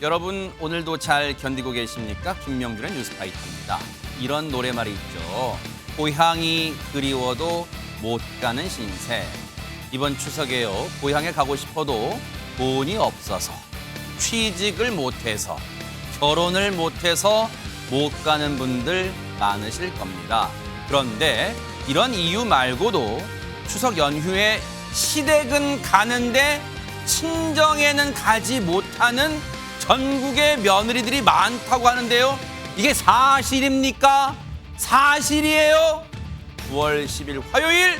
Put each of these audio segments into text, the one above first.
여러분 오늘도 잘 견디고 계십니까? 김명준의 뉴스파이터입니다. 이런 노래말이 있죠. 고향이 그리워도 못 가는 신세. 이번 추석에요. 고향에 가고 싶어도 돈이 없어서, 취직을 못해서, 결혼을 못해서 못 가는 분들 많으실 겁니다. 그런데 이런 이유 말고도 추석 연휴에 시댁은 가는데 친정에는 가지 못하는 전국의 며느리들이 많다고 하는데요. 이게 사실입니까? 사실이에요? 9월 10일 화요일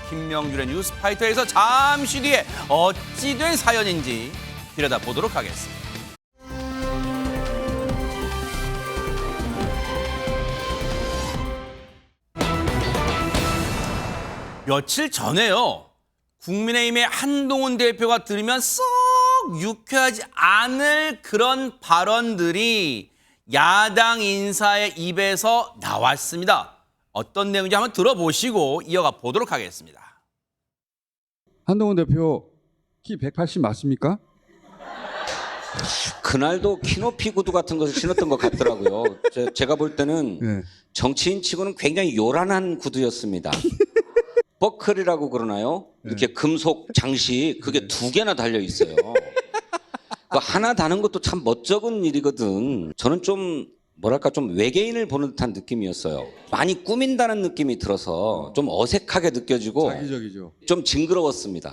김명준의 뉴스파이터에서 잠시 뒤에 어찌 된 사연인지 들여다보도록 하겠습니다. 며칠 전에요. 국민의힘의 한동훈 대표가 들으면 썩 유쾌하지 않을 그런 발언들이 야당 인사의 입에서 나왔습니다. 어떤 내용인지 한번 들어보시고 이어가 보도록 하겠습니다. 한동훈 대표 키 180 맞습니까? 그날도 키높이 구두 같은 것을 신었던 것 같더라고요. 제가 볼 때는 네. 정치인 치고는 굉장히 요란한 구두였습니다. 버클이라고 그러나요? 이렇게 금속 장식 그게 두 개나 달려 있어요. 그 하나 다는 것도 참 멋쩍은 일이거든. 저는 좀 뭐랄까 좀 외계인을 보는 듯한 느낌이었어요. 많이 꾸민다는 느낌이 들어서 좀 어색하게 느껴지고 자기적이죠. 좀 징그러웠습니다.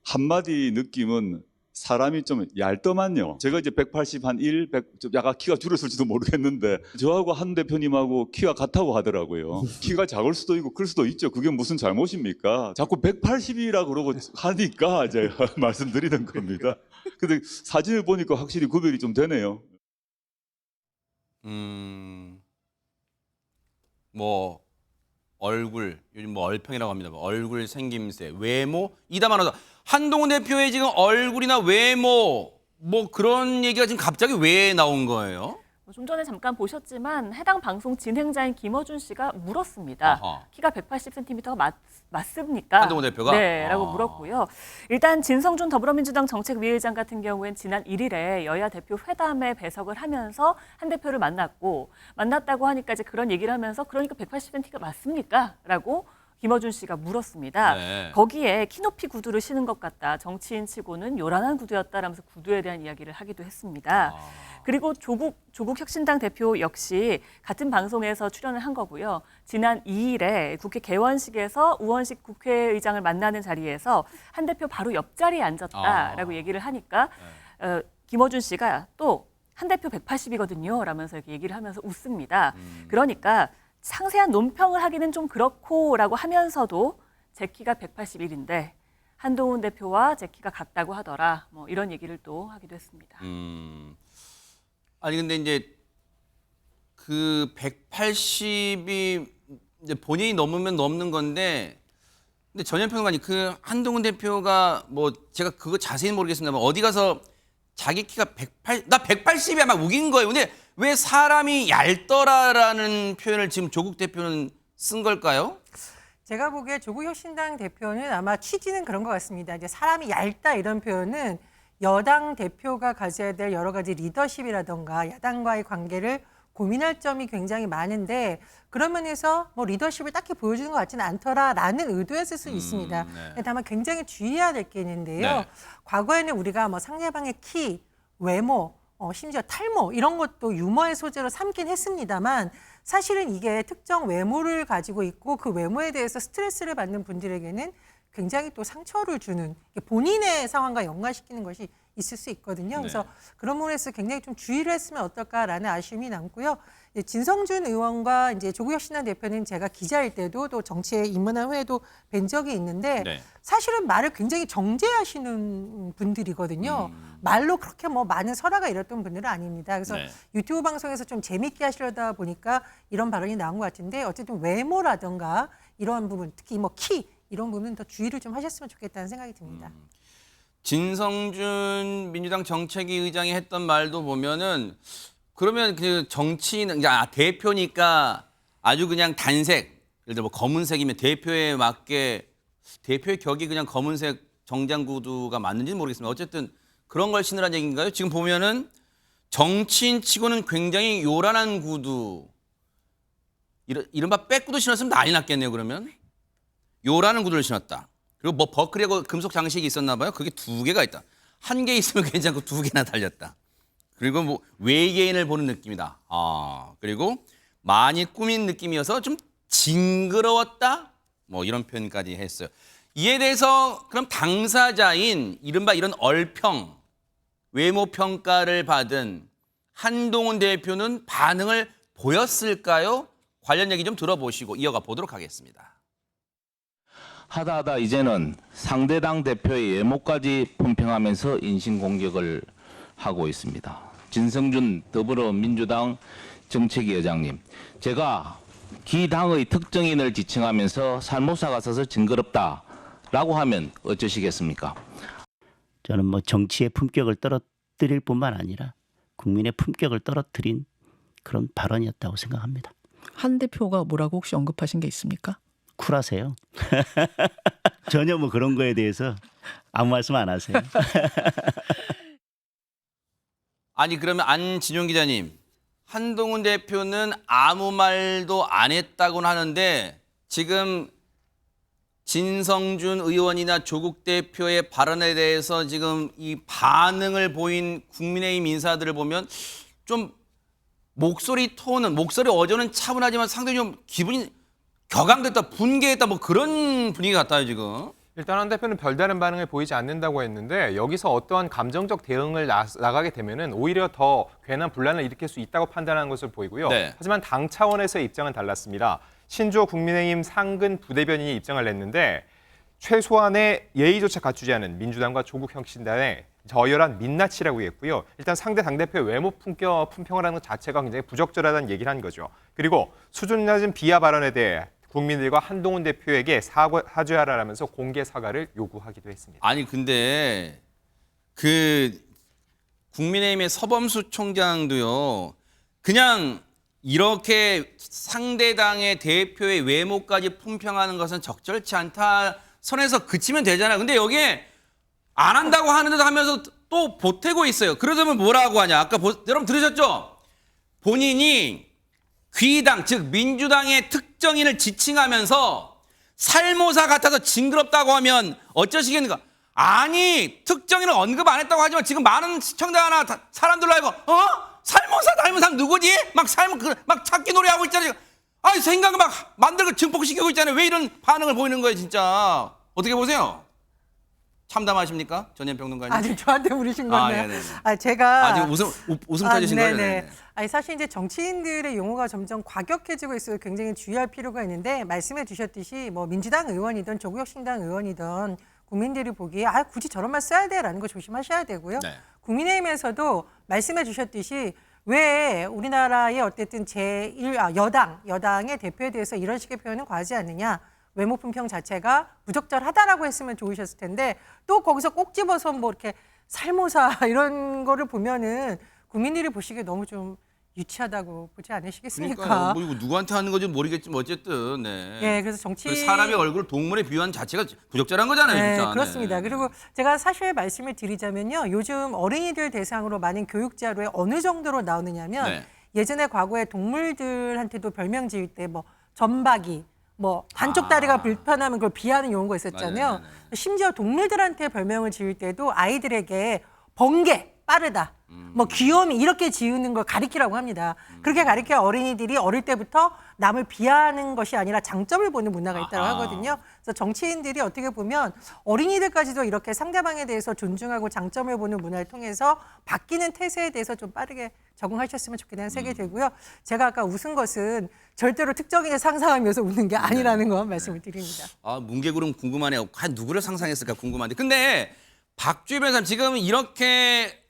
한마디 느낌은 사람이 좀 얇더만요. 제가 이제 180 한 1, 100, 좀 약간 키가 줄었을지도 모르겠는데 저하고 한 대표님하고 키가 같다고 하더라고요. 키가 작을 수도 있고 클 수도 있죠. 그게 무슨 잘못입니까? 자꾸 180이라 그러고 하니까 제가 말씀드리는 겁니다. 근데 사진을 보니까 확실히 구별이 좀 되네요. 뭐 얼굴, 요즘 뭐 얼평이라고 합니다. 얼굴 생김새, 외모 이담하나다. 한동훈 대표의 지금 얼굴이나 외모 뭐 그런 얘기가 지금 갑자기 왜 나온 거예요? 좀 전에 잠깐 보셨지만 해당 방송 진행자인 김어준 씨가 물었습니다. 아하. 키가 180cm가 맞습니까? 한동훈 대표가? 네, 라고 물었고요. 일단 진성준 더불어민주당 정책위의장 같은 경우엔 지난 1일에 여야 대표 회담에 배석을 하면서 한 대표를 만났다고 하니까 이제 그런 얘기를 하면서 그러니까 180cm가 맞습니까? 라고 김어준 씨가 물었습니다. 네. 거기에 키높이 구두를 신은 것 같다. 정치인 치고는 요란한 구두였다라면서 구두에 대한 이야기를 하기도 했습니다. 그리고 조국 혁신당 대표 역시 같은 방송에서 출연을 한 거고요. 지난 2일에 국회 개원식에서 우원식 국회의장을 만나는 자리에서 한 대표 바로 옆자리에 앉았다라고 얘기를 하니까 김어준 씨가 또 한 대표 180이거든요. 라면서 이렇게 얘기를 하면서 웃습니다. 그러니까 상세한 논평을 하기는 좀 그렇고라고 하면서도 제 키가 181인데 한동훈 대표와 제 키가 같다고 하더라. 뭐 이런 얘기를 또 하기도 했습니다. 아니 근데 이제 그 180이 이제 본인이 넘으면 넘는 건데, 근데 전현평론가님 그 한동훈 대표가 뭐 제가 그거 자세히 모르겠습니다만 어디 가서 자기 키가 180, 나 180이야 막 우긴 거예요. 근데 왜 사람이 얇더라라는 표현을 지금 조국 대표는 쓴 걸까요? 제가 보기에 조국 혁신당 대표는 아마 취지는 그런 것 같습니다. 이제 사람이 얇다 이런 표현은 여당 대표가 가져야 될 여러 가지 리더십이라던가 야당과의 관계를 고민할 점이 굉장히 많은데 그런 면에서 뭐 리더십을 딱히 보여주는 것 같지는 않더라라는 의도였을 수 있습니다. 네. 다만 굉장히 주의해야 될 게 있는데요. 네. 과거에는 우리가 뭐 상대방의 키, 외모, 심지어 탈모 이런 것도 유머의 소재로 삼긴 했습니다만 사실은 이게 특정 외모를 가지고 있고 그 외모에 대해서 스트레스를 받는 분들에게는 굉장히 또 상처를 주는 본인의 상황과 연관시키는 것이 있을 수 있거든요. 그래서 그런 부분에서 굉장히 좀 주의를 했으면 어떨까라는 아쉬움이 남고요. 진성준 의원과 이제 조국 혁신당 대표는 제가 기자일 때도 또 정치에 입문한 후에도 뵌 적이 있는데 네. 사실은 말을 굉장히 정제하시는 분들이거든요. 말로 그렇게 뭐 많은 설화가 이랬던 분들은 아닙니다. 그래서 네. 유튜브 방송에서 좀 재밌게 하시려다 보니까 이런 발언이 나온 것 같은데 어쨌든 외모라든가 이런 부분, 특히 뭐 키 이런 부분은 더 주의를 좀 하셨으면 좋겠다는 생각이 듭니다. 진성준 민주당 정책위 의장이 했던 말도 보면은 그러면 그 정치인 대표니까 아주 그냥 단색, 예를 들어 뭐 검은색이면 대표에 맞게 대표의 격이 그냥 검은색 정장 구두가 맞는지는 모르겠습니다. 어쨌든 그런 걸 신으라는 얘기인가요? 지금 보면은 정치인치고는 굉장히 요란한 구두, 이른바 백구두 신었으면 난리 났겠네요. 그러면 요란한 구두를 신었다. 그리고 뭐 버클이고 금속 장식이 있었나 봐요. 그게 2개가 있다. 1개 있으면 괜찮고 2개나 달렸다. 그리고 뭐 외계인을 보는 느낌이다. 그리고 많이 꾸민 느낌이어서 좀 징그러웠다. 뭐 이런 표현까지 했어요. 이에 대해서 그럼 당사자인 이른바 이런 얼평, 외모 평가를 받은 한동훈 대표는 반응을 보였을까요? 관련 얘기 좀 들어보시고 이어가 보도록 하겠습니다. 하다 이제는 상대당 대표의 외모까지 품평하면서 인신공격을 하고 있습니다. 진성준 더불어민주당 정책위 의장님, 제가 기당의 특정인을 지칭하면서 살모사 같아서 징그럽다라고 하면 어쩌시겠습니까? 저는 뭐 정치의 품격을 떨어뜨릴 뿐만 아니라 국민의 품격을 떨어뜨린 그런 발언이었다고 생각합니다. 한 대표가 뭐라고 혹시 언급하신 게 있습니까? 쿨하세요. 전혀 뭐 그런 거에 대해서 아무 말씀 안 하세요. 아니 그러면 안진용 기자님, 한동훈 대표는 아무 말도 안 했다고는 하는데 지금 진성준 의원이나 조국 대표의 발언에 대해서 지금 이 반응을 보인 국민의힘 인사들을 보면 좀 목소리 어조는 차분하지만 상당히 좀 기분이 격앙됐다, 분개했다 뭐 그런 분위기 같아요 지금. 일단 한 대표는 별다른 반응을 보이지 않는다고 했는데 여기서 어떠한 감정적 대응을 나가게 되면은 오히려 더 괜한 분란을 일으킬 수 있다고 판단하는 것으로 보이고요. 네. 하지만 당 차원에서의 입장은 달랐습니다. 신주호 국민의힘 상근 부대변인이 입장을 냈는데 최소한의 예의조차 갖추지 않은 민주당과 조국 혁신당의 저열한 민낯이라고 했고요. 일단 상대 당대표의 외모 품평을 하는 것 자체가 굉장히 부적절하다는 얘기를 한 거죠. 그리고 수준 낮은 비하 발언에 대해 국민들과 한동훈 대표에게 사죄하라면서 공개 사과를 요구하기도 했습니다. 아니 근데 그 국민의힘의 서범수 총장도요, 그냥 이렇게 상대당의 대표의 외모까지 품평하는 것은 적절치 않다 선에서 그치면 되잖아요. 근데 여기에 안 한다고 하는데도 하면서 또 보태고 있어요. 그러자면 뭐라고 하냐. 아까 여러분 들으셨죠? 본인이 귀당, 즉 민주당의 특정인을 지칭하면서 살모사 같아서 징그럽다고 하면 어쩌시겠는가? 아니, 특정인을 언급 안 했다고 하지만 지금 많은 시청자나 사람들로 알고 살모사 닮은 사람 누구지? 막 찾기 노래하고 있잖아요. 아니, 생각을 막 만들고 증폭시키고 있잖아요. 왜 이런 반응을 보이는 거예요, 진짜? 어떻게 보세요? 참담하십니까? 전현 평론가님. 아니 저한테 물으신 건데요. 네네네. 제가 지금 웃음 터지신 거예요? 네네. 네네. 아니 사실 이제 정치인들의 용어가 점점 과격해지고 있어서 굉장히 주의할 필요가 있는데 말씀해 주셨듯이 뭐 민주당 의원이든 조국혁신당 의원이든 국민들이 보기에 굳이 저런 말 써야 돼라는 거 조심하셔야 되고요. 네. 국민의힘에서도 말씀해 주셨듯이 왜 우리나라의 어쨌든 여당의 대표에 대해서 이런 식의 표현은 과하지 않느냐. 외모 품평 자체가 부적절하다라고 했으면 좋으셨을 텐데 또 거기서 꼭 집어서 뭐 이렇게 살모사 이런 거를 보면은 국민들이 보시기에 너무 좀 유치하다고 보지 않으시겠습니까? 그러니까 뭐 이거 누구한테 하는 건지 모르겠지만 어쨌든 네. 예, 그래서 정치 사람의 얼굴을 동물에 비유한 자체가 부적절한 거잖아요, 네, 진짜. 그렇습니다. 네. 그리고 제가 사실 말씀을 드리자면요, 요즘 어린이들 대상으로 많은 교육 자료에 어느 정도로 나오느냐면 네. 예전에 과거에 동물들한테도 별명 지을 때 뭐 점박이 뭐 한쪽 다리가 불편하면 그걸 비하는 용어가 있었잖아요. 맞아요. 심지어 동물들한테 별명을 지을 때도 아이들에게 번개, 빠르다, 뭐 귀염이 이렇게 지으는 걸 가리키라고 합니다. 그렇게 가리켜 어린이들이 어릴 때부터 남을 비하하는 것이 아니라 장점을 보는 문화가 있다고 하거든요. 그래서 정치인들이 어떻게 보면 어린이들까지도 이렇게 상대방에 대해서 존중하고 장점을 보는 문화를 통해서 바뀌는 태세에 대해서 좀 빠르게 적응하셨으면 좋겠다는 생각이 들고요. 제가 아까 웃은 것은 절대로 특정인을 상상하면서 웃는 게 아니라는 거 말씀을 드립니다. 문개구름 궁금하네요. 과연 누구를 상상했을까 궁금한데. 근데 박주희 변호사님 지금 이렇게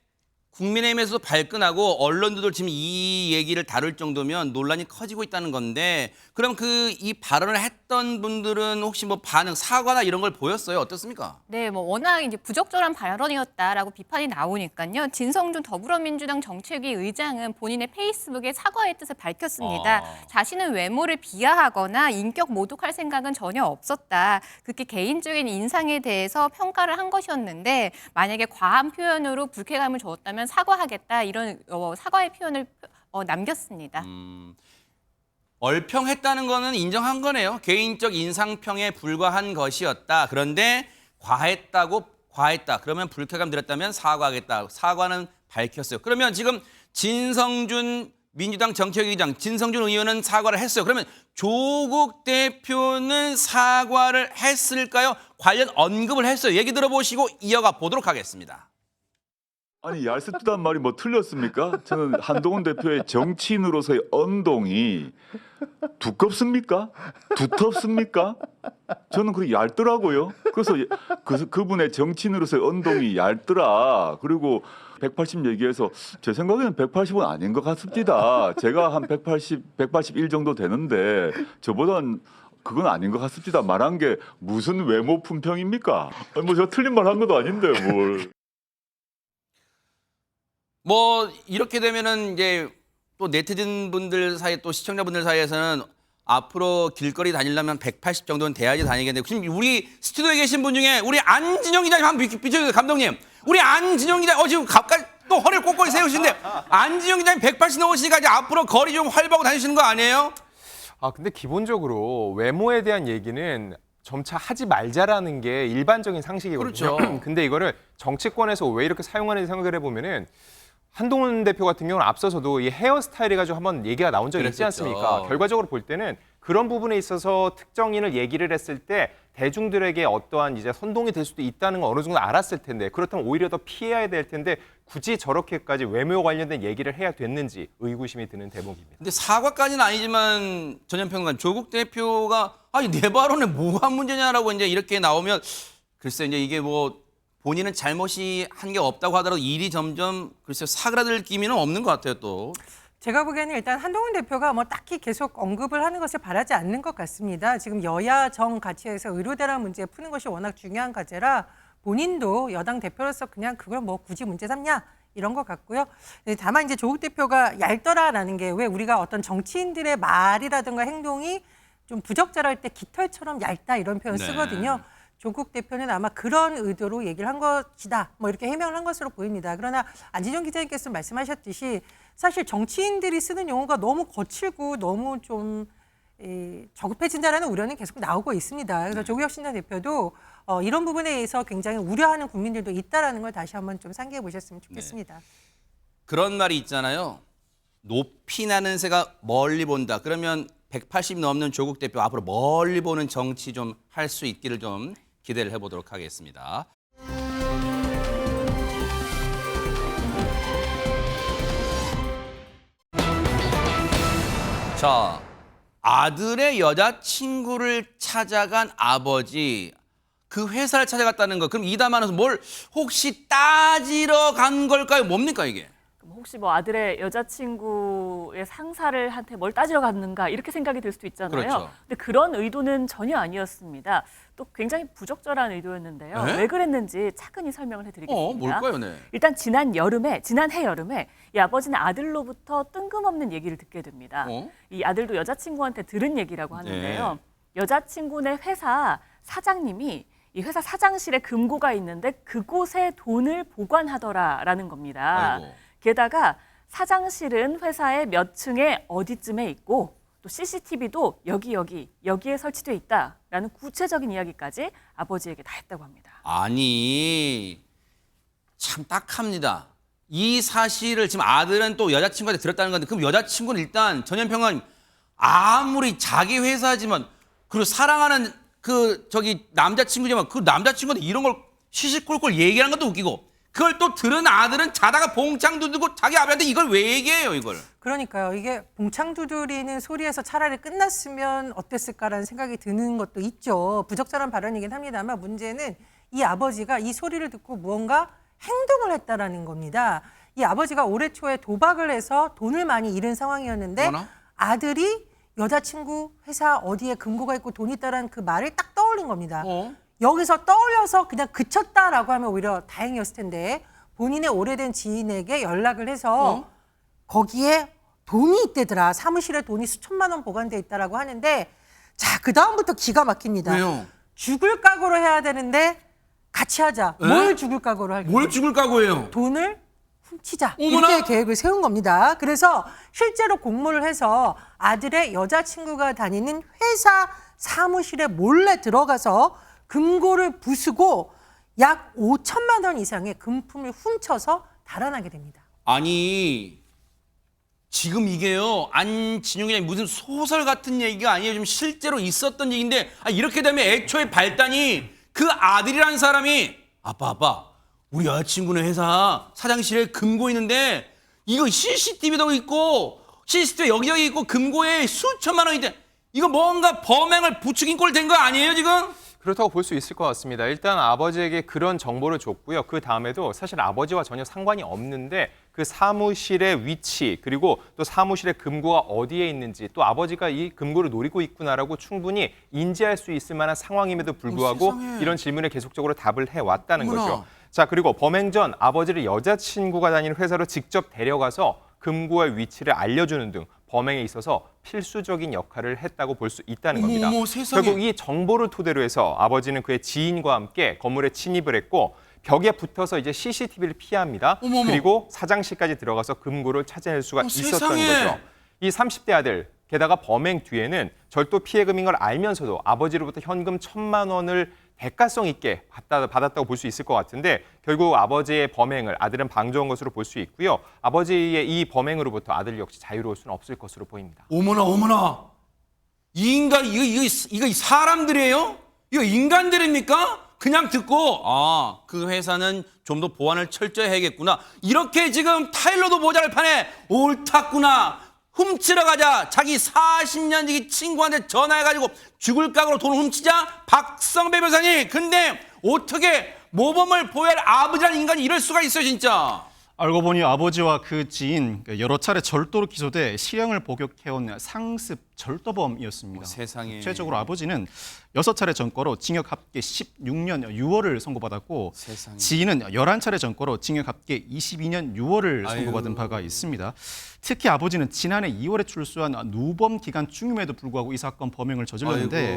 국민의힘에서도 발끈하고 언론들도 지금 이 얘기를 다룰 정도면 논란이 커지고 있다는 건데 그럼 이 발언을 했던 분들은 혹시 뭐 반응, 사과나 이런 걸 보였어요? 어떻습니까? 네, 뭐 워낙 이제 부적절한 발언이었다라고 비판이 나오니까요. 진성준 더불어민주당 정책위 의장은 본인의 페이스북에 사과의 뜻을 밝혔습니다. 자신은 외모를 비하하거나 인격 모독할 생각은 전혀 없었다. 그렇게 개인적인 인상에 대해서 평가를 한 것이었는데 만약에 과한 표현으로 불쾌감을 줬다면 사과하겠다 이런 사과의 표현을 남겼습니다. 얼평했다는 거는 인정한 거네요. 개인적 인상평에 불과한 것이었다. 그런데 과했다. 그러면 불쾌감 들었다면 사과하겠다. 사과는 밝혔어요. 그러면 지금 진성준 민주당 정책위의장, 진성준 의원은 사과를 했어요. 그러면 조국 대표는 사과를 했을까요? 관련 언급을 했어요. 얘기 들어보시고 이어가 보도록 하겠습니다. 아니 얄스트단 말이 뭐 틀렸습니까? 저는 한동훈 대표의 정치인으로서의 언동이 두껍습니까? 두텁습니까? 저는 그렇게 얇더라고요. 그래서 그분의 정치인으로서의 언동이 얇더라. 그리고 180 얘기해서 제 생각에는 180은 아닌 것 같습니다. 제가 한 181 정도 되는데 저보단 그건 아닌 것 같습니다. 말한 게 무슨 외모 품평입니까? 뭐 제가 틀린 말 한 것도 아닌데 뭘. 뭐 이렇게 되면은 이제 또 네티즌 분들 사이 또 시청자분들 사이에서는 앞으로 길거리 다니려면 180 정도는 돼야지 다니겠는데 지금 우리 스튜디오에 계신 분 중에 우리 안진영 기자님 한번 비춰주세요. 감독님. 우리 안진영 기자 지금 가까이 또 허리를 꼿꼿이 세우시는데 안진영 기자님 180 넘으시니까 이제 앞으로 거리 좀 활보하고 다니시는 거 아니에요? 근데 기본적으로 외모에 대한 얘기는 점차 하지 말자라는 게 일반적인 상식이거든요. 그렇죠. 근데 이거를 정치권에서 왜 이렇게 사용하는지 생각을 해보면은 한동훈 대표 같은 경우는 앞서서도 이 헤어스타일이 가지고 한번 얘기가 나온 적이 있지 그랬었죠. 않습니까? 결과적으로 볼 때는 그런 부분에 있어서 특정인을 얘기를 했을 때 대중들에게 어떠한 이제 선동이 될 수도 있다는 걸 어느 정도 알았을 텐데 그렇다면 오히려 더 피해야 될 텐데 굳이 저렇게까지 외모 관련된 얘기를 해야 됐는지 의구심이 드는 대목입니다. 근데 사과까지는 아니지만 전현평관 조국 대표가 아니 내 발언에 뭐가 문제냐라고 이제 이렇게 나오면 글쎄 이제 이게 뭐 본인은 잘못이 한 게 없다고 하더라도 일이 점점 글쎄 사그라들 기미는 없는 것 같아요 또. 제가 보기에는 일단 한동훈 대표가 뭐 딱히 계속 언급을 하는 것을 바라지 않는 것 같습니다. 지금 여야 정 가치에서 의료대란 문제 푸는 것이 워낙 중요한 과제라 본인도 여당 대표로서 그냥 그걸 뭐 굳이 문제 삼냐 이런 것 같고요. 다만 이제 조국 대표가 얇더라라는 게 왜 우리가 어떤 정치인들의 말이라든가 행동이 좀 부적절할 때 깃털처럼 얇다 이런 표현 쓰거든요. 조국 대표는 아마 그런 의도로 얘기를 한 것이다. 뭐 이렇게 해명을 한 것으로 보입니다. 그러나 안진영 기자님께서 말씀하셨듯이 사실 정치인들이 쓰는 용어가 너무 거칠고 너무 좀 저급해진다라는 우려는 계속 나오고 있습니다. 그래서 조국 혁신당 대표도 이런 부분에 의해서 굉장히 우려하는 국민들도 있다라는 걸 다시 한번 좀 상기해 보셨으면 좋겠습니다. 그런 말이 있잖아요. 높이 나는 새가 멀리 본다. 그러면 180 넘는 조국 대표 앞으로 멀리 보는 정치 좀 할 수 있기를 좀 기대를 해보도록 하겠습니다. 자, 아들의 여자친구를 찾아간 아버지, 그 회사를 찾아갔다는 거. 그럼 이 담화에서 뭘 혹시 따지러 간 걸까요? 뭡니까 이게? 혹시 뭐 아들의 여자친구의 상사를 한테 뭘 따지러 갔는가 이렇게 생각이 들 수도 있잖아요. 그렇죠. 근데 그런 의도는 전혀 아니었습니다. 또 굉장히 부적절한 의도였는데요. 네? 왜 그랬는지 차근히 설명을 해드리겠습니다. 뭘까요, 네? 일단 지난해 여름에 이 아버지는 아들로부터 뜬금없는 얘기를 듣게 됩니다. 이 아들도 여자친구한테 들은 얘기라고 하는데요. 네. 여자친구네 회사 사장님이 이 회사 사장실에 금고가 있는데 그곳에 돈을 보관하더라라는 겁니다. 아이고. 게다가 사장실은 회사의 몇 층에 어디쯤에 있고 또 CCTV도 여기에 설치돼 있다라는 구체적인 이야기까지 아버지에게 다 했다고 합니다. 아니 참 딱합니다. 이 사실을 지금 아들은 또 여자친구한테 들었다는 건데 그럼 여자친구는 일단 전현평은 아무리 자기 회사지만 그리고 사랑하는 남자친구지만 그 남자친구한테 이런 걸 시시콜콜 얘기하는 것도 웃기고 그걸 또 들은 아들은 자다가 봉창 두드고 자기 아버지한테 이걸 왜 얘기해요 이걸. 그러니까요. 이게 봉창 두드리는 소리에서 차라리 끝났으면 어땠을까라는 생각이 드는 것도 있죠. 부적절한 발언이긴 합니다만 문제는 이 아버지가 이 소리를 듣고 무언가 행동을 했다라는 겁니다. 이 아버지가 올해 초에 도박을 해서 돈을 많이 잃은 상황이었는데 어머나? 아들이 여자친구 회사 어디에 금고가 있고 돈이 있다라는 그 말을 딱 떠올린 겁니다. 여기서 떠올려서 그냥 그쳤다라고 하면 오히려 다행이었을 텐데 본인의 오래된 지인에게 연락을 해서 거기에 돈이 있대더라. 사무실에 돈이 수천만 원 보관돼 있다라고 하는데 자, 그다음부터 기가 막힙니다. 왜요? 죽을 각오로 해야 되는데 같이 하자. 에? 뭘 죽을 각오로 할까요? 뭘 죽을 각오예요? 돈을 훔치자. 어머나! 이렇게 계획을 세운 겁니다. 그래서 실제로 공모를 해서 아들의 여자친구가 다니는 회사 사무실에 몰래 들어가서 금고를 부수고 약 5천만 원 이상의 금품을 훔쳐서 달아나게 됩니다. 아니 지금 이게요 안진용이 무슨 소설 같은 얘기가 아니에요. 좀 실제로 있었던 얘기인데 이렇게 되면 애초에 발단이 그 아들이라는 사람이 아빠 우리 여자친구네 회사 사장실에 금고 있는데 이거 CCTV도 있고 CCTV 여기저기 있고 금고에 수천만 원인데 이거 뭔가 범행을 부추긴 꼴 된 거 아니에요 지금? 그렇다고 볼 수 있을 것 같습니다. 일단 아버지에게 그런 정보를 줬고요. 그 다음에도 사실 아버지와 전혀 상관이 없는데 그 사무실의 위치 그리고 또 사무실의 금고가 어디에 있는지 또 아버지가 이 금고를 노리고 있구나라고 충분히 인지할 수 있을 만한 상황임에도 불구하고 세상에. 이런 질문에 계속적으로 답을 해왔다는 어머나. 거죠. 자, 그리고 범행 전 아버지를 여자친구가 다니는 회사로 직접 데려가서 금고의 위치를 알려주는 등 범행에 있어서 필수적인 역할을 했다고 볼 수 있다는 겁니다. 어머, 세상에. 결국 이 정보를 토대로 해서 아버지는 그의 지인과 함께 건물에 침입을 했고 벽에 붙어서 이제 CCTV를 피합니다. 어머머. 그리고 사장실까지 들어가서 금고를 찾아낼 수가 있었던 세상에. 거죠. 이 30대 아들 게다가 범행 뒤에는 절도 피해금인 걸 알면서도 아버지로부터 현금 1,000만 원을 대가성 있게 받았다고 볼 수 있을 것 같은데 결국 아버지의 범행을 아들은 방조한 것으로 볼 수 있고요. 아버지의 이 범행으로부터 아들 역시 자유로울 수는 없을 것으로 보입니다. 어머나 이 인간 이거 사람들이에요? 이거 인간들입니까? 그냥 듣고 그 회사는 좀 더 보안을 철저히 해야겠구나 이렇게 지금 타일러도 모자랄 판에 옳았구나 훔치러 가자 자기 40년 지기 친구한테 전화해가지고 죽을 각오로 돈을 훔치자 박성배 변호사님 근데 어떻게 모범을 보여야 할 아버지라는 인간이 이럴 수가 있어요 진짜. 알고 보니 아버지와 그 지인 여러 차례 절도로 기소돼 실형을 복역해온 상습 절도범이었습니다. 세상에. 최종적으로 아버지는 6차례 전과로 징역 합계 16년 6월을 선고받았고 세상에. 지인은 11차례 전과로 징역 합계 22년 6월을 선고받은 바가 있습니다. 특히 아버지는 지난해 2월에 출소한 누범 기간 중임에도 불구하고 이 사건 범행을 저질렀는데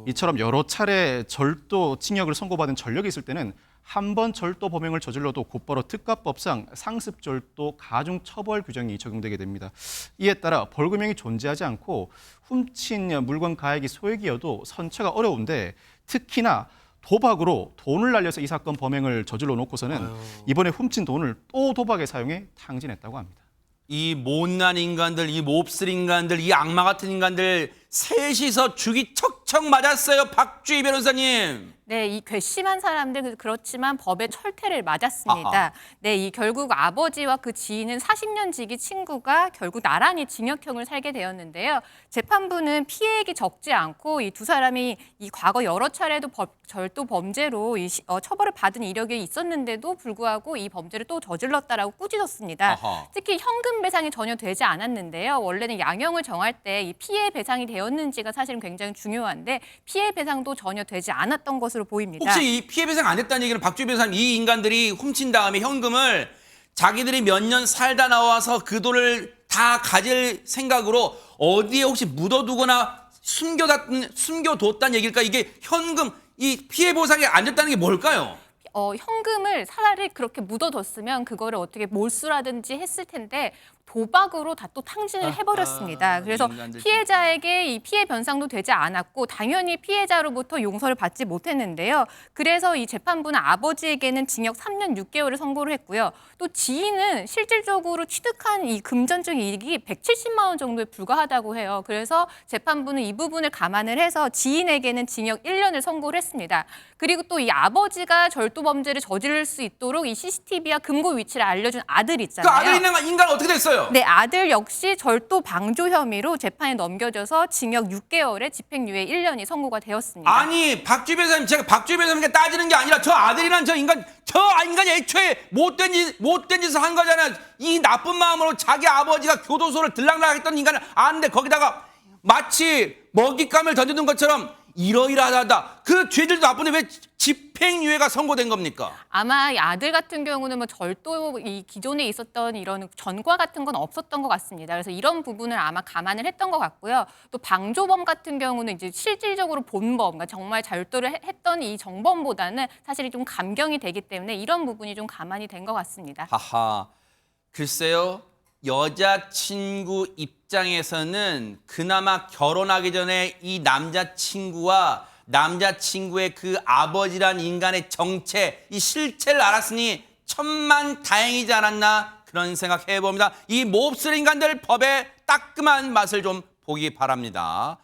이처럼 여러 차례 절도 징역을 선고받은 전력이 있을 때는 한 번 절도 범행을 저질러도 곧바로 특가법상 상습절도 가중처벌 규정이 적용되게 됩니다. 이에 따라 벌금형이 존재하지 않고 훔친 물건 가액이 소액이어도 선처가 어려운데 특히나 도박으로 돈을 날려서 이 사건 범행을 저질러 놓고서는 이번에 훔친 돈을 또 도박에 사용해 탕진했다고 합니다. 이 못난 인간들, 이 몹쓸 인간들, 이 악마 같은 인간들 셋이서 죽이 척척 맞았어요. 박주희 변호사님. 네, 이 괘씸한 사람들 그렇지만 법의 철퇴를 맞았습니다. 아하. 네, 이 결국 아버지와 그 지인은 40년 지기 친구가 결국 나란히 징역형을 살게 되었는데요. 재판부는 피해액이 적지 않고 이 두 사람이 이 과거 여러 차례도 절도 범죄로 처벌을 받은 이력이 있었는데도 불구하고 이 범죄를 또 저질렀다라고 꾸짖었습니다. 아하. 특히 현금 배상이 전혀 되지 않았는데요. 원래는 양형을 정할 때 이 피해 배상이 되었는지가 사실은 굉장히 중요한데 피해 배상도 전혀 되지 않았던 것으로 보입니다. 혹시 이 피해 배상 안 됐다는 얘기는 박주희 변호사님 이 인간들이 훔친 다음에 현금을 자기들이 몇 년 살다 나와서 그 돈을 다 가질 생각으로 어디에 혹시 묻어두거나 숨겨뒀다는 얘기일까? 이게 현금, 이 피해 보상이 안 됐다는 게 뭘까요? 현금을 차라리 그렇게 묻어뒀으면 그거를 어떻게 몰수라든지 했을 텐데 도박으로 다 또 탕진을 해버렸습니다. 그래서 인간들 피해자에게 이 피해 변상도 되지 않았고 당연히 피해자로부터 용서를 받지 못했는데요. 그래서 이 재판부는 아버지에게는 징역 3년 6개월을 선고를 했고요. 또 지인은 실질적으로 취득한 이 금전적 이익이 170만 원 정도에 불과하다고 해요. 그래서 재판부는 이 부분을 감안을 해서 지인에게는 징역 1년을 선고를 했습니다. 그리고 또 이 아버지가 절도 범죄를 저지를 수 있도록 이 CCTV와 금고 위치를 알려준 아들 그 있잖아요. 아들 인간 어떻게 됐어요? 있어요. 네, 아들 역시 절도 방조 혐의로 재판에 넘겨져서 징역 6개월에 집행유예 1년이 선고가 되었습니다. 아니 박주희 변호사님, 제가 박주희 변호사님께 따지는 게 아니라 저 아들이란 저 인간이 애초에 못된 짓을 한 거잖아요. 이 나쁜 마음으로 자기 아버지가 교도소를 들락날락했던 인간을 아는데 거기다가 마치 먹잇감을 던져둔 것처럼 이러이러하다. 그 죄질도 나쁜데 왜 집행유예가 선고된 겁니까? 아마 이 아들 같은 경우는 뭐 절도 이 기존에 있었던 이런 전과 같은 건 없었던 것 같습니다. 그래서 이런 부분을 아마 감안을 했던 것 같고요. 또 방조범 같은 경우는 이제 실질적으로 본범, 그러니까 정말 절도를 했던 이 정범보다는 사실이 좀 감경이 되기 때문에 이런 부분이 좀 감안이 된 것 같습니다. 하하. 글쎄요. 여자친구 입장에서는 그나마 결혼하기 전에 이 남자친구와 남자친구의 그 아버지란 인간의 정체, 이 실체를 알았으니 천만 다행이지 않았나 그런 생각해 봅니다. 이 몹쓸 인간들 법의 따끔한 맛을 좀 보기 바랍니다.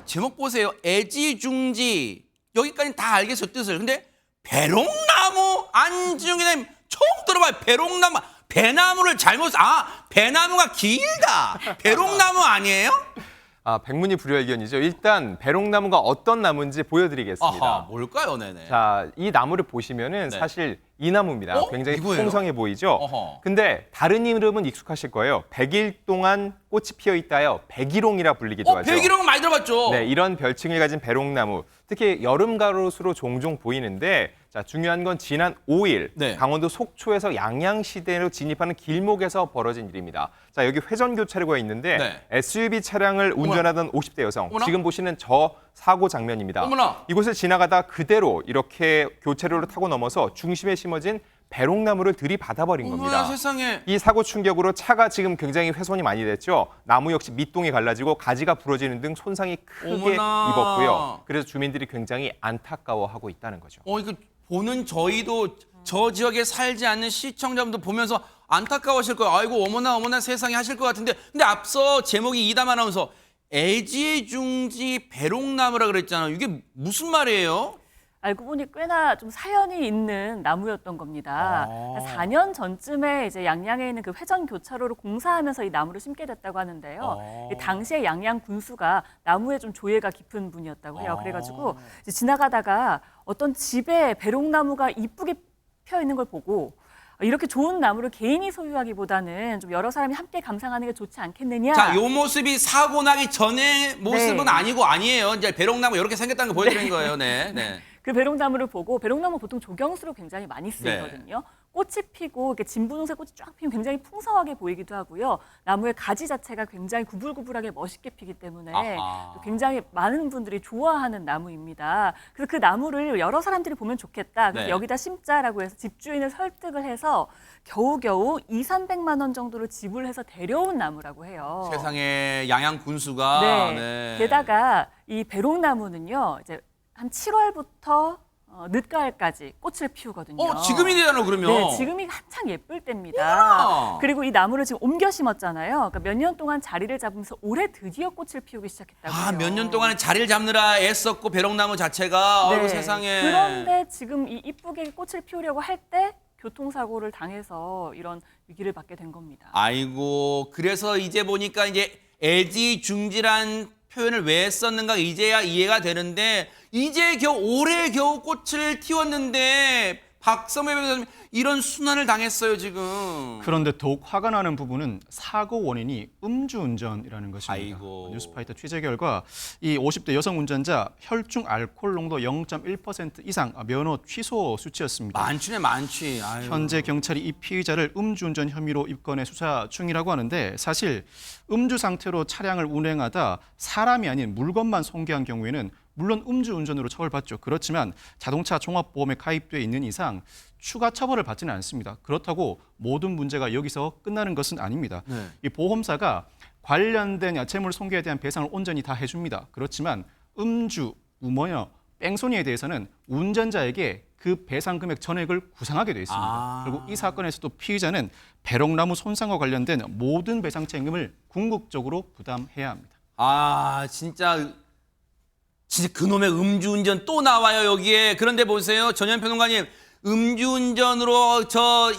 제목 보세요. 애지중지. 여기까지 다 알겠어요, 뜻을. 근데 배롱나무 안중근님 처음 들어봐요. 배롱나무. 배나무를 잘못 배나무가 길다. 배롱나무 아니에요? 백문이 불여일견이죠. 일단 배롱나무가 어떤 나무인지 보여드리겠습니다. 아하, 뭘까요, 네네. 자, 이 나무를 보시면은 네. 사실 이 나무입니다. 굉장히 이거예요? 풍성해 보이죠? 어허. 근데 다른 이름은 익숙하실 거예요. 100일 동안 꽃이 피어 있다여 백일홍이라 불리기도 하죠. 백일홍은 많이 들어봤죠. 네, 이런 별칭을 가진 배롱나무, 특히 여름 가로수로 종종 보이는데, 자, 중요한 건 지난 5일 네. 강원도 속초에서 양양시대로 진입하는 길목에서 벌어진 일입니다. 자, 여기 회전교차로가 있는데 네. SUV 차량을 운전하던 50대 여성, 어머나. 지금 보시는 저 사고 장면입니다. 어머나. 이곳을 지나가다 그대로 이렇게 교차로를 타고 넘어서 중심에 심어진 배롱나무를 들이받아버린 어머나, 겁니다. 세상에. 이 사고 충격으로 차가 지금 굉장히 훼손이 많이 됐죠. 나무 역시 밑동이 갈라지고 가지가 부러지는 등 손상이 크게 어머나. 입었고요. 그래서 주민들이 굉장히 안타까워하고 있다는 거죠. 이거 보는 저희도 저 지역에 살지 않는 시청자분도 보면서 안타까워하실 거예요. 아이고 어머나 세상에 하실 것 같은데. 근데 앞서 제목이 이담 아나운서 애지중지 배롱나무라 그랬잖아요. 이게 무슨 말이에요? 알고 보니 꽤나 좀 사연이 있는 나무였던 겁니다. 4년 전쯤에 이제 양양에 있는 그 회전 교차로를 공사하면서 이 나무를 심게 됐다고 하는데요. 이 당시에 양양 군수가 나무에 좀 조예가 깊은 분이었다고 해요. 그래가지고 이제 지나가다가 어떤 집에 배롱나무가 이쁘게 펴 있는 걸 보고 이렇게 좋은 나무를 개인이 소유하기보다는 좀 여러 사람이 함께 감상하는 게 좋지 않겠느냐. 자, 요 모습이 사고 나기 전에 모습은 네. 아니에요. 이제 배롱나무 이렇게 생겼다는 걸 보여드리는 거예요. 네. 그 배롱나무를 보고 배롱나무 보통 조경수로 굉장히 많이 쓰이거든요. 꽃이 피고 이렇게 진분홍색 꽃이 쫙 피면 굉장히 풍성하게 보이기도 하고요. 나무의 가지 자체가 굉장히 구불구불하게 멋있게 피기 때문에 또 굉장히 많은 분들이 좋아하는 나무입니다. 그래서 그 나무를 여러 사람들이 보면 좋겠다. 그래서 네. 여기다 심자라고 해서 집주인을 설득을 해서 겨우겨우 200~300만 원 정도를 지불해서 데려온 나무라고 해요. 세상에 양양 군수가 네. 게다가 이 배롱나무는요. 이제 한 7월부터 늦가을까지 꽃을 피우거든요. 지금이 되잖아요, 그러면. 네, 지금이 한창 예쁠 때입니다. 어머나. 그리고 이 나무를 지금 옮겨 심었잖아요. 그러니까 몇 년 동안 자리를 잡으면서 올해 드디어 꽃을 피우기 시작했다고 해요. 몇 년 동안 자리를 잡느라 애썼고 배롱나무 자체가 아이고 세상에. 그런데 지금 이 이쁘게 꽃을 피우려고 할 때 교통사고를 당해서 이런 위기를 받게 된 겁니다. 아이고, 그래서 이제 보니까 이제 애지중지란 표현을 왜 썼는가 이제야 이해가 되는데 이제 올해 겨우 꽃을 티웠는데 박성배 변호사님 이런 순환을 당했어요 지금. 그런데 더욱 화가 나는 부분은 사고 원인이 음주운전이라는 것입니다. 아이고. 뉴스파이터 취재 결과 이 50대 여성 운전자 혈중 알코올 농도 0.1% 이상 면허 취소 수치였습니다. 만취네 만취. 아유. 현재 경찰이 이 피의자를 음주운전 혐의로 입건해 수사 중이라고 하는데 사실 음주 상태로 차량을 운행하다 사람이 아닌 물건만 손괴한 경우에는 물론 음주운전으로 처벌받죠. 그렇지만 자동차 종합보험에 가입돼 있는 이상 추가 처벌을 받지는 않습니다. 그렇다고 모든 문제가 여기서 끝나는 것은 아닙니다. 이 보험사가 관련된 재물 손괴에 대한 배상을 온전히 다 해줍니다. 그렇지만 음주, 우모녀, 뺑소니에 대해서는 운전자에게 그 배상 금액 전액을 구상하게 돼 있습니다. 그리고 이 사건에서도 피의자는 배롱나무 손상과 관련된 모든 배상 책임을 궁극적으로 부담해야 합니다. 진짜 진짜 그놈의 음주운전 또 나와요 여기에. 그런데 보세요 전현 평론가님, 음주운전으로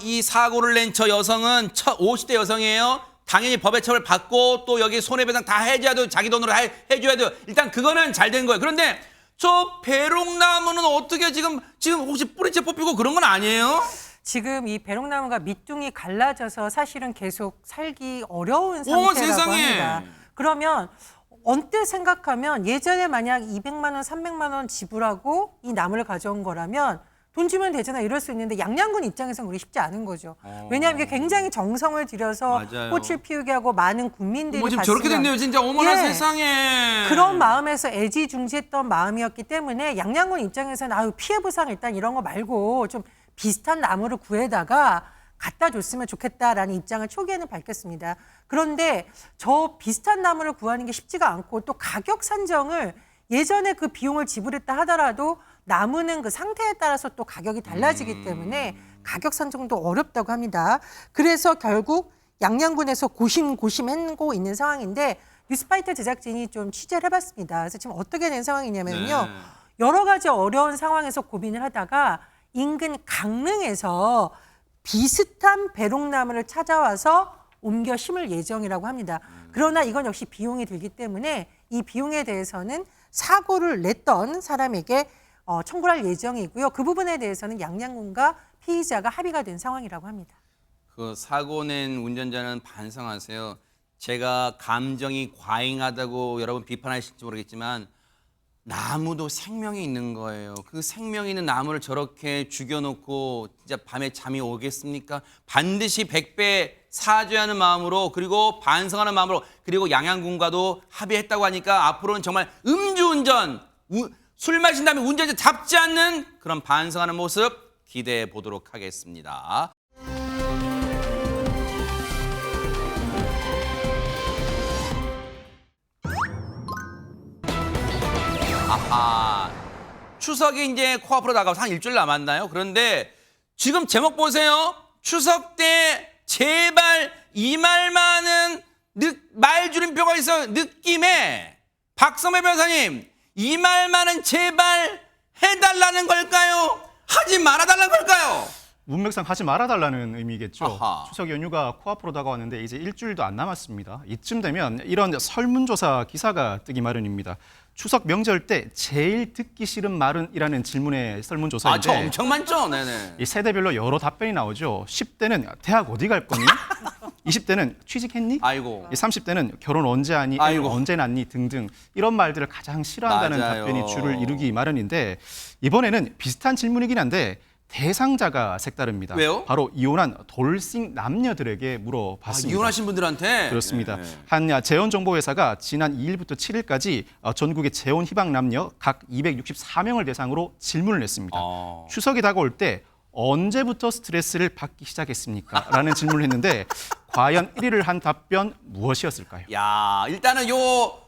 이 사고를 낸 저 여성은 50대 여성이에요. 당연히 법의 처벌 받고 또 여기 손해배상 다 해줘야 돼요. 자기 돈으로 해줘야 돼요. 일단 그거는 잘 된 거예요. 그런데 저 배롱나무는 어떻게 지금 혹시 뿌리채 뽑히고 그런 건 아니에요? 지금 이 배롱나무가 밑둥이 갈라져서 사실은 계속 살기 어려운 상태라고 세상에. 합니다. 그러면 언뜻 생각하면 예전에 만약 200만 원, 300만 원 지불하고 이 나무를 가져온 거라면 돈 주면 되잖아 이럴 수 있는데 양양군 입장에서는 그게 쉽지 않은 거죠. 왜냐하면 이게 굉장히 정성을 들여서 맞아요. 꽃을 피우게 하고 많은 국민들이 지금 봤으면 저렇게 됐네요 진짜. 어머나 예. 세상에. 그런 마음에서 애지중지했던 마음이었기 때문에 양양군 입장에서는 아유 피해 보상 일단 이런 거 말고 좀 비슷한 나무를 구해다가 갖다 줬으면 좋겠다라는 입장을 초기에는 밝혔습니다. 그런데 저 비슷한 나무를 구하는 게 쉽지가 않고 또 가격 산정을 예전에 그 비용을 지불했다 하더라도 나무는 그 상태에 따라서 또 가격이 달라지기 때문에 가격 산정도 어렵다고 합니다. 그래서 결국 양양군에서 고심하고 있는 상황인데 뉴스파이터 제작진이 좀 취재를 해봤습니다. 그래서 지금 어떻게 된 상황이냐면요. 여러 가지 어려운 상황에서 고민을 하다가 인근 강릉에서 비슷한 배롱나무를 찾아와서 옮겨 심을 예정이라고 합니다. 그러나 이건 역시 비용이 들기 때문에 이 비용에 대해서는 사고를 냈던 사람에게 청구를 할 예정이고요. 그 부분에 대해서는 양양군과 피의자가 합의가 된 상황이라고 합니다. 그 사고 낸 운전자는 반성하세요. 제가 감정이 과잉하다고 여러분 비판하실지 모르겠지만 나무도 생명이 있는 거예요. 그 생명이 있는 나무를 저렇게 죽여놓고 진짜 밤에 잠이 오겠습니까? 반드시 100배 사죄하는 마음으로 그리고 반성하는 마음으로 그리고 양양군과도 합의했다고 하니까 앞으로는 정말 음주운전, 술 마신 다음에 운전자 잡지 않는 그런 반성하는 모습 기대해 보도록 하겠습니다. 아하, 추석이 이제 코앞으로 다가와서 한 일주일 남았나요? 그런데 지금 제목 보세요. 추석 때 제발 이 말만은 말줄임표가 있어요. 느낌에 박성배 변호사님 이 말만은 제발 해달라는 걸까요? 하지 말아달라는 걸까요? 문맥상 하지 말아달라는 의미겠죠. 아하. 추석 연휴가 코앞으로 다가왔는데 이제 일주일도 안 남았습니다. 이쯤 되면 이런 설문조사 기사가 뜨기 마련입니다. 추석 명절 때 제일 듣기 싫은 말은이라는 질문의 설문조사인데 저 엄청 많죠. 네네. 이 세대별로 여러 답변이 나오죠. 10대는 대학 어디 갈 거니? 20대는 취직했니? 아이고. 30대는 결혼 언제 하니? 아이고. 언제 낳니? 등등 이런 말들을 가장 싫어한다는 맞아요. 답변이 줄을 이루기 마련인데 이번에는 비슷한 질문이긴 한데 대상자가 색다릅니다. 왜요? 바로 이혼한 돌싱 남녀들에게 물어봤습니다. 이혼하신 분들한테? 그렇습니다. 네. 한 재혼정보회사가 지난 2일부터 7일까지 전국의 재혼 희망 남녀 각 264명을 대상으로 질문을 했습니다. 추석이 다가올 때 언제부터 스트레스를 받기 시작했습니까? 라는 질문을 했는데 과연 1위를 한 답변 무엇이었을까요? 야, 일단은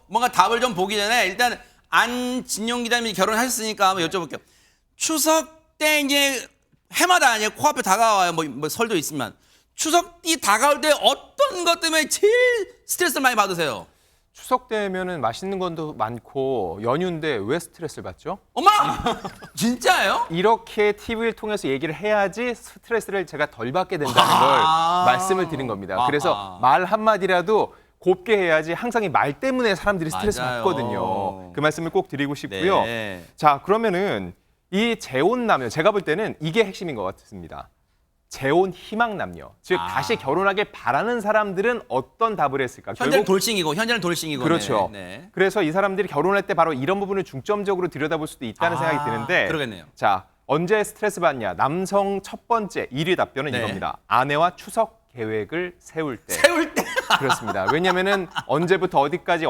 뭔가 답을 좀 보기 전에 일단 안진용 기자님이 결혼하셨으니까 한번 여쭤볼게요. 추석 때 이제 해마다 아니에요. 코앞에 다가와요. 뭐 설도 있지만 추석이 다가올 때 어떤 것 때문에 제일 스트레스를 많이 받으세요? 추석 되면은 맛있는 것도 많고 연휴인데 왜 스트레스를 받죠? 엄마! 진짜예요? 이렇게 TV를 통해서 얘기를 해야지 스트레스를 제가 덜 받게 된다는 걸 말씀을 드린 겁니다. 그래서 말 한마디라도 곱게 해야지 항상 이 말 때문에 사람들이 스트레스 맞아요. 받거든요. 그 말씀을 꼭 드리고 싶고요. 네. 자, 그러면은 이 재혼 남녀, 제가 볼 때는 이게 핵심인 것 같습니다. 재혼 희망 남녀, 즉 다시 결혼하길 바라는 사람들은 어떤 답을 했을까? 현재는 돌싱이고 현재는 돌싱이고. 그렇죠. 네. 그래서 이 사람들이 결혼할 때 바로 이런 부분을 중점적으로 들여다볼 수도 있다는 생각이 드는데 그러겠네요. 자, 언제 스트레스 받냐? 남성 첫 번째 1위 답변은 네. 이겁니다. 아내와 추석 계획을 세울 때. 세울 때. 그렇습니다. 왜냐면은 언제부터 어디까지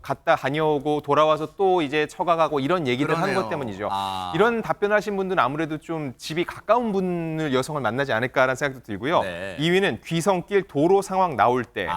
갔다 다녀오고 돌아와서 또 이제 처가 가고 이런 얘기를 하는 그러네요. 것 때문이죠. 이런 답변을 하신 분들은 아무래도 좀 집이 가까운 분을 여성을 만나지 않을까라는 생각도 들고요. 네. 2위는 귀성길 도로 상황 나올 때.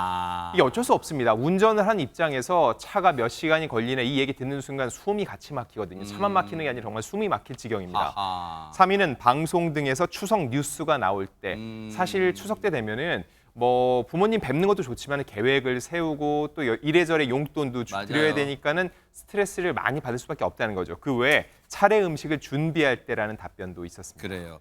이게 어쩔 수 없습니다. 운전을 한 입장에서 차가 몇 시간이 걸리네 이 얘기 듣는 순간 숨이 같이 막히거든요. 차만 막히는 게 아니라 정말 숨이 막힐 지경입니다. 3위는 방송 등에서 추석 뉴스가 나올 때. 사실 추석 때 되면은 뭐 부모님 뵙는 것도 좋지만 계획을 세우고 또 이래저래 용돈도 맞아요. 드려야 되니까는 스트레스를 많이 받을 수밖에 없다는 거죠. 그 외에 차례 음식을 준비할 때라는 답변도 있었습니다. 그래요.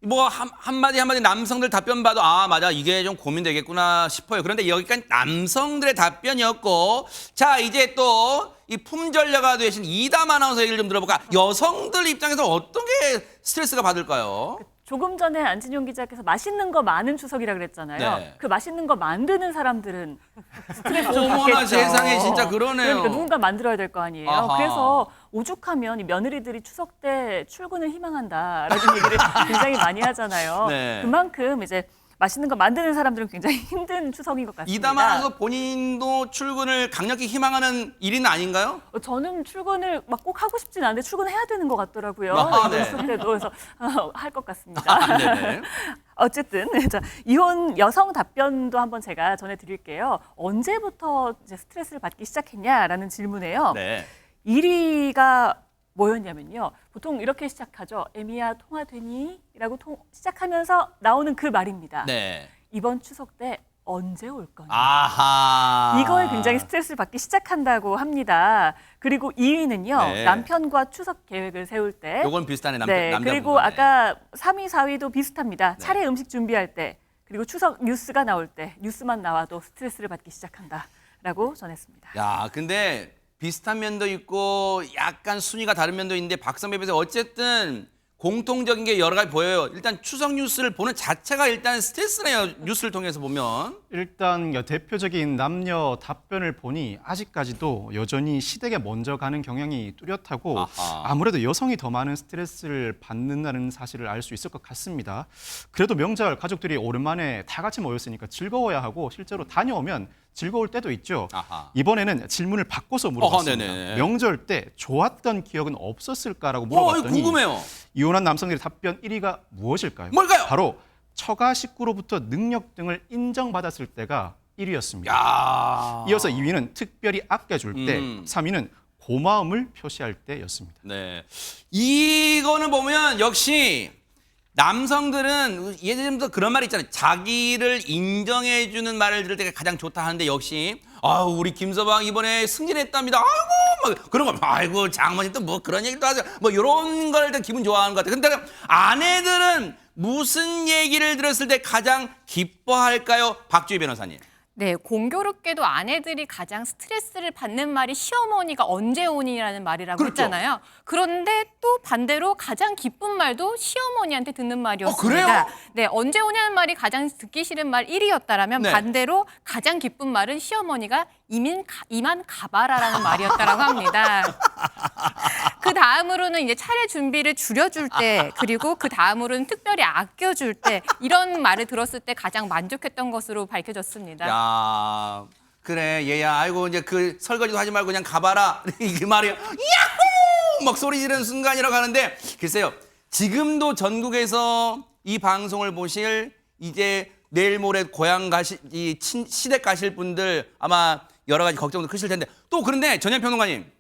뭐 한마디 남성들 답변 봐도 아 맞아 이게 좀 고민되겠구나 싶어요. 그런데 여기까지 남성들의 답변이었고 자 이제 또 이 품전려가 되신 이담 아나운서 얘기를 좀 들어볼까. 여성들 입장에서 어떤 게 스트레스가 받을까요? 조금 전에 안진용 기자께서 맛있는 거 많은 추석이라 그랬잖아요. 네. 그 맛있는 거 만드는 사람들은 스트레스 좀 어머나 받겠죠. 세상에 진짜 그러네요. 그러니까 누군가 만들어야 될 거 아니에요. 아하. 그래서 오죽하면 이 며느리들이 추석 때 출근을 희망한다라는 얘기를 굉장히 많이 하잖아요. 네. 그만큼 이제 맛있는 거 만드는 사람들은 굉장히 힘든 추석인 것 같습니다. 이담 아나운서 본인도 출근을 강력히 희망하는 일인 아닌가요? 저는 출근을 막 꼭 하고 싶진 않은데 출근해야 되는 것 같더라고요. 아, 네. 이번 때도 그래서 할 것 같습니다. 아, 네네. 어쨌든 자, 이혼 여성 답변도 한번 제가 전해드릴게요. 언제부터 이제 스트레스를 받기 시작했냐라는 질문에요. 네. 1위가 뭐였냐면요. 보통 이렇게 시작하죠. 애미야 통화되니? 라고 시작하면서 나오는 그 말입니다. 네. 이번 추석 때 언제 올 거니? 아하. 이거에 굉장히 스트레스를 받기 시작한다고 합니다. 그리고 2위는요. 네. 남편과 추석 계획을 세울 때. 요건 비슷하네 네. 남자. 그리고 아까 3위, 4위도 비슷합니다. 네. 차례 음식 준비할 때. 그리고 추석 뉴스가 나올 때. 뉴스만 나와도 스트레스를 받기 시작한다라고 전했습니다. 야, 근데 비슷한 면도 있고 약간 순위가 다른 면도 있는데 박성배 변호사 어쨌든 공통적인 게 여러 가지 보여요. 일단 추석 뉴스를 보는 자체가 일단 스트레스네요. 뉴스를 통해서 보면. 일단 대표적인 남녀 답변을 보니 아직까지도 여전히 시댁에 먼저 가는 경향이 뚜렷하고 아하. 아무래도 여성이 더 많은 스트레스를 받는다는 사실을 알 수 있을 것 같습니다. 그래도 명절 가족들이 오랜만에 다 같이 모였으니까 즐거워야 하고 실제로 다녀오면 즐거울 때도 있죠. 아하. 이번에는 질문을 바꿔서 물어봤습니다. 네네. 명절 때 좋았던 기억은 없었을까라고 이거 물어봤더니 궁금해요. 이혼한 남성들의 답변 1위가 무엇일까요? 뭘까요? 바로 처가 식구로부터 능력 등을 인정받았을 때가 1위였습니다. 야. 이어서 2위는 특별히 아껴줄 때, 3위는 고마움을 표시할 때였습니다. 네. 이거는 보면 역시 남성들은 예전부터 그런 말이 있잖아요. 자기를 인정해주는 말을 들을 때가 가장 좋다 하는데 역시 아우 우리 김서방 이번에 승진했답니다. 아이고 막 그런 거 아이고 장모님 또 뭐 그런 얘기를 또 하죠. 뭐 이런 걸 기분 좋아하는 것 같아요. 근데 아내들은 무슨 얘기를 들었을 때 가장 기뻐할까요? 박주희 변호사님. 네, 공교롭게도 아내들이 가장 스트레스를 받는 말이 시어머니가 언제 오니라는 말이라고 그렇죠. 했잖아요. 그런데 또 반대로 가장 기쁜 말도 시어머니한테 듣는 말이었습니다. 그래요? 네, 언제 오냐는 말이 가장 듣기 싫은 말 1위였다라면 네. 반대로 가장 기쁜 말은 시어머니가 이만 가봐라라는 말이었다라고 합니다. 그 다음으로는 이제 차례 준비를 줄여줄 때 그리고 그 다음으로는 특별히 아껴줄 때 이런 말을 들었을 때 가장 만족했던 것으로 밝혀졌습니다. 야 그래 얘야 아이고 이제 그 설거지도 하지 말고 그냥 가봐라 그 말이야. 야호 막 소리 지르는 순간이라고 하는데 글쎄요 지금도 전국에서 이 방송을 보실 이제 내일 모레 고향 가실 이 시댁 가실 분들 아마 여러 가지 걱정도 크실 텐데 또 그런데 전현 평론가님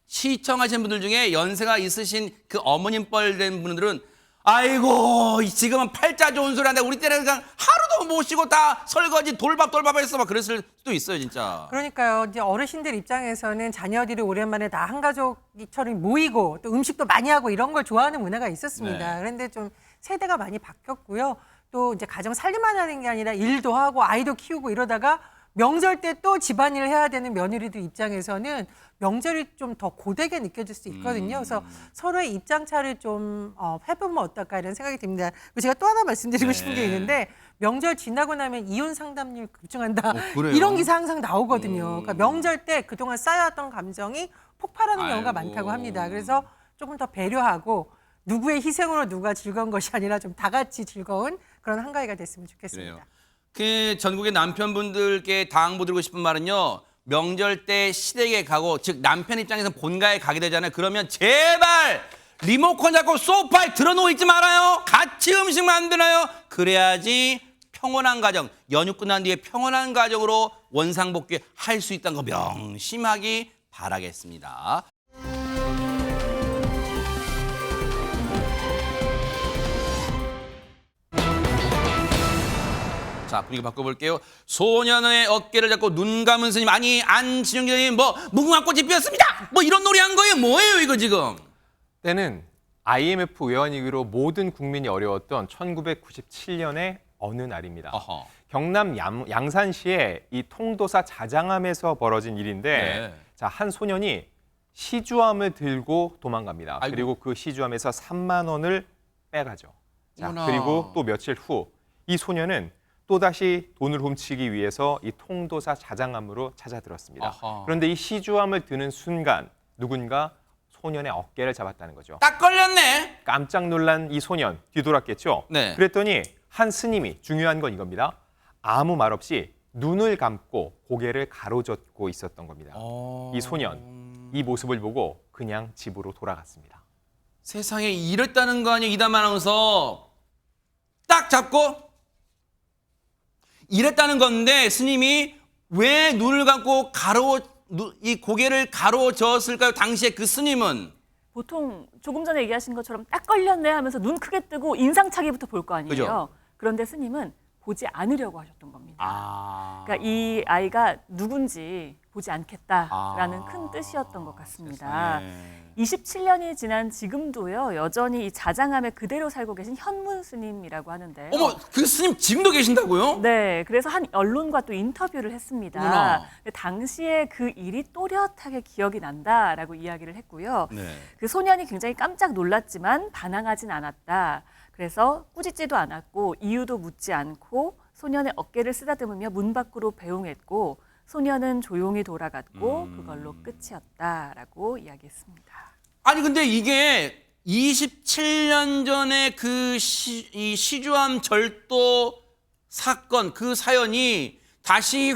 시청하시는 분들 중에 연세가 있으신 그 어머님 뻘 된 분들은 아이고 지금은 팔자 좋은 소리 한다 우리 때는 그냥 하루도 못 쉬고 다 설거지 돌밥 했어 막 그랬을 수도 있어요 진짜. 그러니까요. 이제 어르신들 입장에서는 자녀들이 오랜만에 다 한 가족처럼 모이고 또 음식도 많이 하고 이런 걸 좋아하는 문화가 있었습니다. 네. 그런데 좀 세대가 많이 바뀌었고요. 또 이제 가정 살림만 하는 게 아니라 일도 하고 아이도 키우고 이러다가 명절 때 또 집안일을 해야 되는 며느리들 입장에서는 명절이 좀 더 고되게 느껴질 수 있거든요. 그래서 서로의 입장차를 좀 해보면 어떨까 이런 생각이 듭니다. 그리고 제가 또 하나 말씀드리고 싶은 게 있는데 명절 지나고 나면 이혼 상담률 급증한다. 그래요? 이런 기사 항상 나오거든요. 그러니까 명절 때 그동안 쌓여왔던 감정이 폭발하는 경우가 아이고. 많다고 합니다. 그래서 조금 더 배려하고 누구의 희생으로 누가 즐거운 것이 아니라 좀 다 같이 즐거운 그런 한가위가 됐으면 좋겠습니다. 그래요. 그 전국의 남편분들께 당부드리고 싶은 말은요. 명절 때 시댁에 가고 즉 남편 입장에서 본가에 가게 되잖아요. 그러면 제발 리모컨 잡고 소파에 들어누워 있지 말아요. 같이 음식 만들어요. 그래야지 평온한 가정, 연휴 끝난 뒤에 평온한 가정으로 원상복귀 할 수 있다는 거 명심하기 바라겠습니다. 자, 자, 분위기 바꿔볼게요. 소년의 어깨를 잡고 눈 감은 스님, 아니 안진영 기자님 뭐 무궁화 꽃이 피었습니다. 뭐 이런 놀이 한 거예요? 뭐예요 이거 지금? 때는 IMF 외환위기로 모든 국민이 어려웠던 1997년의 어느 날입니다. 어허. 경남 양산시의 이 통도사 자장암에서 벌어진 일인데 네. 자, 한 소년이 시주암을 들고 도망갑니다. 아이고. 그리고 그 시주암에서 3만 원을 빼가죠. 자, 어머나. 그리고 또 며칠 후 이 소년은 또다시 돈을 훔치기 위해서 이 통도사 자장암으로 찾아들었습니다. 아하. 그런데 이 시주암을 드는 순간 누군가 소년의 어깨를 잡았다는 거죠. 딱 걸렸네. 깜짝 놀란 이 소년 뒤돌았겠죠. 네. 그랬더니 한 스님이, 중요한 건 이겁니다, 아무 말 없이 눈을 감고 고개를 가로젓고 있었던 겁니다. 이 소년, 이 모습을 보고 그냥 집으로 돌아갔습니다. 세상에 이랬다는 거 아니에요, 이담 아나운서. 딱 잡고 이랬다는 건데 스님이 왜 눈을 감고 이 고개를 가로저었을까요? 당시에 그 스님은 보통 조금 전에 얘기하신 것처럼 딱 걸렸네 하면서 눈 크게 뜨고 인상착의부터 볼 거 아니에요. 그죠? 그런데 스님은 보지 않으려고 하셨던 겁니다. 아, 그러니까 이 아이가 누군지 보지 않겠다라는 아, 큰 뜻이었던 것 같습니다. 세상에. 27년이 지난 지금도요, 여전히 이 자장암에 그대로 살고 계신 현문 스님이라고 하는데요. 어머, 그 스님 지금도 계신다고요? 네, 그래서 한 언론과 또 인터뷰를 했습니다. 어머나. 근데 당시에 그 일이 또렷하게 기억이 난다라고 이야기를 했고요. 네. 그 소년이 굉장히 깜짝 놀랐지만 반항하진 않았다. 그래서 꾸짖지도 않았고 이유도 묻지 않고 소년의 어깨를 쓰다듬으며 문 밖으로 배웅했고 소년은 조용히 돌아갔고 그걸로 끝이었다라고 이야기했습니다. 아니 근데 이게 27년 전에 그 이 시주암 절도 사건 그 사연이 다시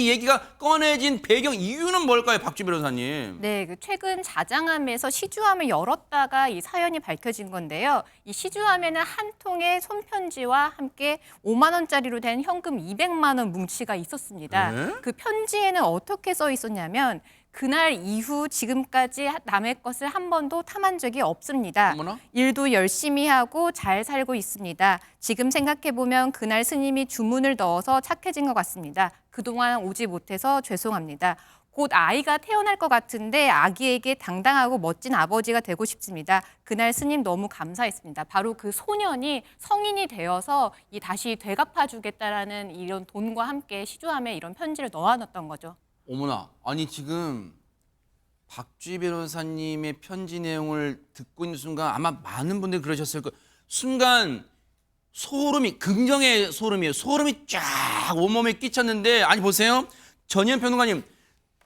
얘기가 꺼내진 배경 이유는 뭘까요, 박주 변호사님? 네, 그 최근 자장암에서 시주암을 열었다가 이 사연이 밝혀진 건데요. 이 시주암에는 한 통의 손편지와 함께 5만 원짜리로 된 현금 200만 원 뭉치가 있었습니다. 네? 그 편지에는 어떻게 써 있었냐면 그날 이후 지금까지 남의 것을 한 번도 탐한 적이 없습니다. 어머나? 일도 열심히 하고 잘 살고 있습니다. 지금 생각해보면 그날 스님이 주문을 넣어서 착해진 것 같습니다. 그동안 오지 못해서 죄송합니다. 곧 아이가 태어날 것 같은데 아기에게 당당하고 멋진 아버지가 되고 싶습니다. 그날 스님 너무 감사했습니다. 바로 그 소년이 성인이 되어서 다시 되갚아주겠다라는 이런 돈과 함께 시주암에 이런 편지를 넣어놨던 거죠. 어머나, 아니 지금 박주희 변호사님의 편지 내용을 듣고 있는 순간 아마 많은 분들이 그러셨을 거예요. 순간 소름이, 긍정의 소름이에요. 소름이 쫙 온몸에 끼쳤는데, 아니 보세요, 전현 평론가님,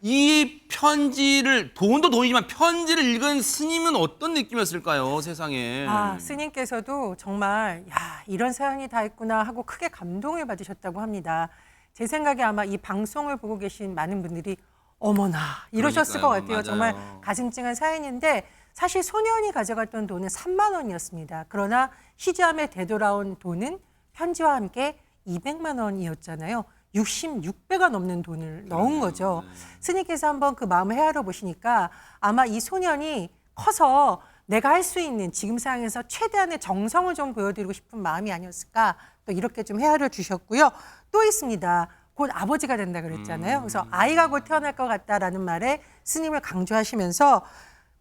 이 편지를, 돈도 돈이지만 편지를 읽은 스님은 어떤 느낌이었을까요, 세상에? 아, 스님께서도 정말 이런 사연이 다 있구나 하고 크게 감동을 받으셨다고 합니다. 제 생각에 아마 이 방송을 보고 계신 많은 분들이 어머나 이러셨을 것 같아요. 맞아요. 정말 가슴 찡한 사연인데 사실 소년이 가져갔던 돈은 3만 원이었습니다. 그러나 시주암에 되돌아온 돈은 편지와 함께 200만 원이었잖아요. 66배가 넘는 돈을 넣은 거죠. 스님께서 한번 그 마음을 헤아려 보시니까 아마 이 소년이 커서 내가 할 수 있는 지금 상황에서 최대한의 정성을 좀 보여드리고 싶은 마음이 아니었을까, 또 이렇게 좀 헤아려 주셨고요. 또 있습니다. 곧 아버지가 된다 그랬잖아요. 그래서 아이가 곧 태어날 것 같다라는 말에 스님을 강조하시면서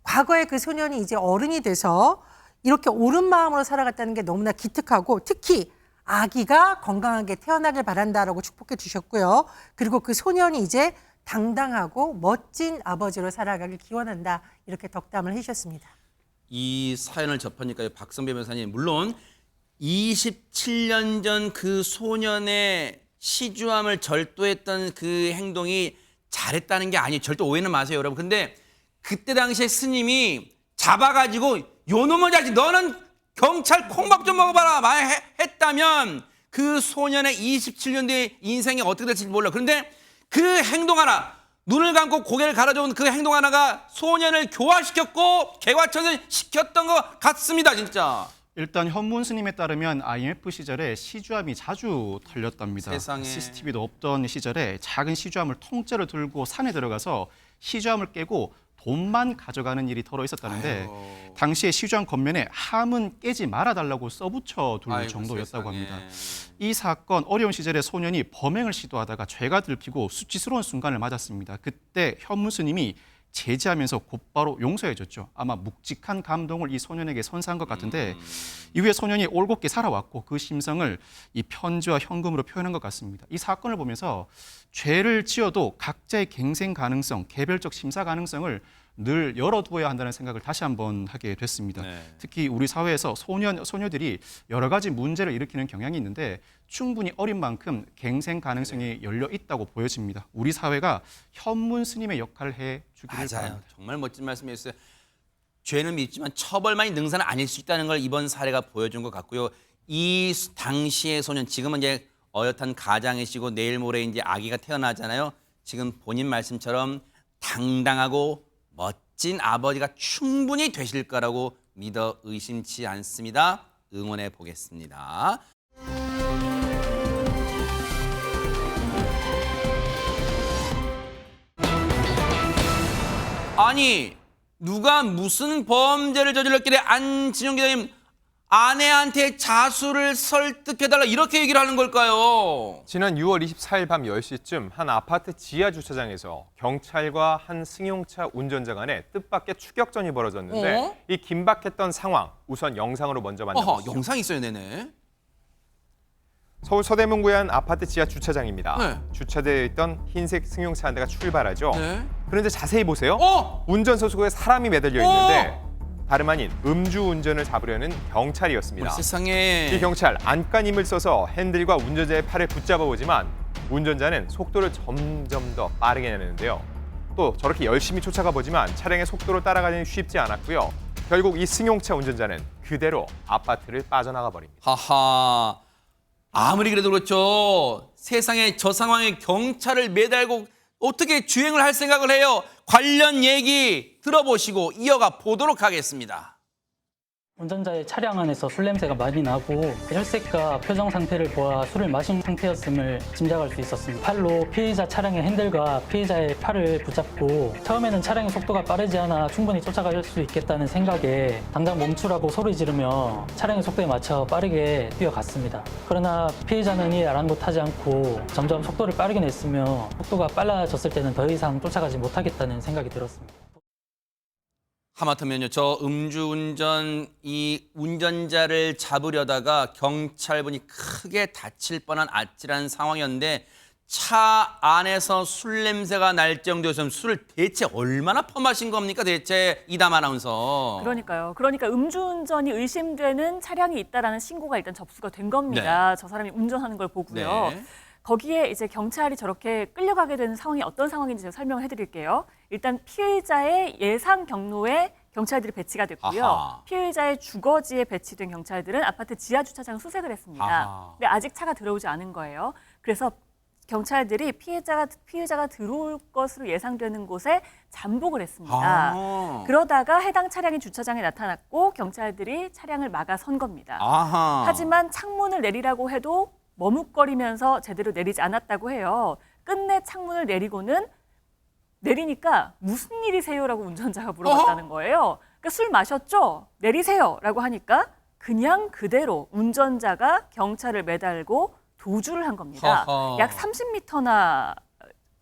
과거에 그 소년이 이제 어른이 돼서 이렇게 옳은 마음으로 살아갔다는 게 너무나 기특하고 특히 아기가 건강하게 태어나길 바란다라고 축복해 주셨고요. 그리고 그 소년이 이제 당당하고 멋진 아버지로 살아가길 기원한다, 이렇게 덕담을 해주셨습니다. 이 사연을 접하니까요, 박성배 변호사님, 물론 27년 전 그 소년의 시주암을 절도했던 그 행동이 잘했다는 게 아니에요. 절대 오해는 마세요, 여러분. 근데 그때 당시에 스님이 잡아가지고 요놈의 자식, 너는 경찰 콩밥 좀 먹어봐라 만약 했다면 그 소년의 27년 뒤의 인생이 어떻게 될지 몰라. 그런데 그 행동 하나, 눈을 감고 고개를 가로저은 그 행동 하나가 소년을 교화시켰고 개화천선시켰던 것 같습니다, 진짜. 일단 현문 스님에 따르면 IMF 시절에 시주암이 자주 털렸답니다. 세상에. CCTV도 없던 시절에 작은 시주암을 통째로 들고 산에 들어가서 시주암을 깨고 돈만 가져가는 일이 더러 있었다는데 당시에 시주한 겉면에 함은 깨지 말아달라고 써붙여 둘 정도였다고 합니다. 이 사건 어려운 시절에 소년이 범행을 시도하다가 죄가 들키고 수치스러운 순간을 맞았습니다. 그때 현문 스님이 제지하면서 곧바로 용서해줬죠. 아마 묵직한 감동을 이 소년에게 선사한 것 같은데 이후에 소년이 올곧게 살아왔고 그 심성을 이 편지와 현금으로 표현한 것 같습니다. 이 사건을 보면서 죄를 지어도 각자의 갱생 가능성, 개별적 심사 가능성을 늘 열어두어야 한다는 생각을 다시 한번 하게 됐습니다. 특히 우리 사회에서 소녀들이 여러 가지 문제를 일으키는 경향이 있는데 충분히 어린 만큼 갱생 가능성이 열려 있다고 보여집니다. 우리 사회가 현문 스님의 역할을 해주기를 바랍니다. 정말 멋진 말씀이었어요. 죄는 믿지만 처벌만이 능사는 아닐 수 있다는 걸 이번 사례가 보여준 것 같고요. 이 당시의 소년, 지금은 이제 어엿한 가장이시고 내일 모레 이제 아기가 태어나잖아요. 지금 본인 말씀처럼 당당하고 멋진 아버지가 충분히 되실 거라고 믿어 의심치 않습니다. 응원해 보겠습니다. 아니, 누가 무슨 범죄를 저질렀길래 안진영 기자님 아내한테 자수를 설득해달라 이렇게 얘기를 하는 걸까요? 지난 6월 24일 밤 10시쯤 한 아파트 지하 주차장에서 경찰과 한 승용차 운전자 간에 뜻밖의 추격전이 벌어졌는데 이 긴박했던 상황 우선 영상으로 먼저 만나보시죠. 영상 있어요, 네네. 서울 서대문구의 한 아파트 지하 주차장입니다. 주차되어 있던 흰색 승용차 한 대가 출발하죠. 그런데 자세히 보세요. 운전석 속에 사람이 매달려 있는데 다름 아닌 음주운전을 잡으려는 경찰이었습니다. 세상에. 이 경찰 안간힘을 써서 핸들과 운전자의 팔을 붙잡아 보지만 운전자는 속도를 점점 더 빠르게 내는데요. 또 저렇게 열심히 쫓아가 보지만 차량의 속도를 따라가기는 쉽지 않았고요. 결국 이 승용차 운전자는 그대로 아파트를 빠져나가 버립니다. 하하. 아무리 그래도 그렇죠. 세상에 저 상황에 경찰을 매달고 어떻게 주행을 할 생각을 해요? 관련 얘기 들어보시고 이어가 보도록 하겠습니다. 운전자의 차량 안에서 술 냄새가 많이 나고 혈색과 표정 상태를 보아 술을 마신 상태였음을 짐작할 수 있었습니다. 팔로 피해자 차량의 핸들과 피해자의 팔을 붙잡고 처음에는 차량의 속도가 빠르지 않아 충분히 쫓아갈 수 있겠다는 생각에 당장 멈추라고 소리 지르며 차량의 속도에 맞춰 빠르게 뛰어갔습니다. 그러나 피해자는 이 아랑곳하지 않고 점점 속도를 빠르게 냈으며 속도가 빨라졌을 때는 더 이상 쫓아가지 못하겠다는 생각이 들었습니다. 하마터면요, 저 음주운전 이 운전자를 잡으려다가 경찰분이 크게 다칠 뻔한 아찔한 상황이었는데 차 안에서 술 냄새가 날 정도였으면 술을 대체 얼마나 퍼마신 겁니까 대체 이담 아나운서. 그러니까요. 그러니까 음주운전이 의심되는 차량이 있다라는 신고가 일단 접수가 된 겁니다. 저 사람이 운전하는 걸 보고요. 거기에 이제 경찰이 저렇게 끌려가게 되는 상황이 어떤 상황인지 제가 설명을 해드릴게요. 일단 피해자의 예상 경로에 경찰들이 배치가 됐고요. 피해자의 주거지에 배치된 경찰들은 아파트 지하 주차장 수색을 했습니다. 근데 아직 차가 들어오지 않은 거예요. 그래서 경찰들이 피해자가 들어올 것으로 예상되는 곳에 잠복을 했습니다. 그러다가 해당 차량이 주차장에 나타났고 경찰들이 차량을 막아선 겁니다. 하지만 창문을 내리라고 해도 머뭇거리면서 제대로 내리지 않았다고 해요. 끝내 창문을 내리니까 무슨 일이세요라고 운전자가 물어봤다는 거예요. 그러니까 술 마셨죠? 내리세요라고 하니까 그냥 그대로 운전자가 경찰을 매달고 도주를 한 겁니다. 약 30m나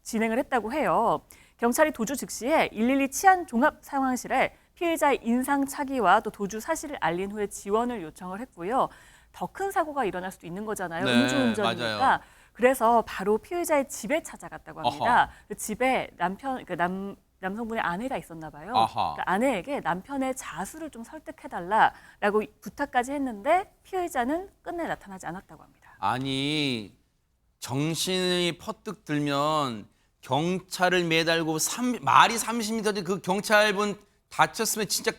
진행을 했다고 해요. 경찰이 도주 즉시에 112 치안 종합 상황실에 피해자의 인상 차기와 또 도주 사실을 알린 후에 지원을 요청을 했고요. 더 큰 사고가 일어날 수도 있는 거잖아요. 음주운전이니까. 맞아요. 그래서 바로 피해자의 집에 찾아갔다고 합니다. 그 집에 남성분의 아내가 있었나 봐요. 그러니까 아내에게 남편의 자수를 좀 설득해달라라고 부탁까지 했는데 피해자는 끝내 나타나지 않았다고 합니다. 아니, 정신이 퍼뜩 들면 경찰을 매달고 말이 30m 그 경찰분 다쳤으면 진짜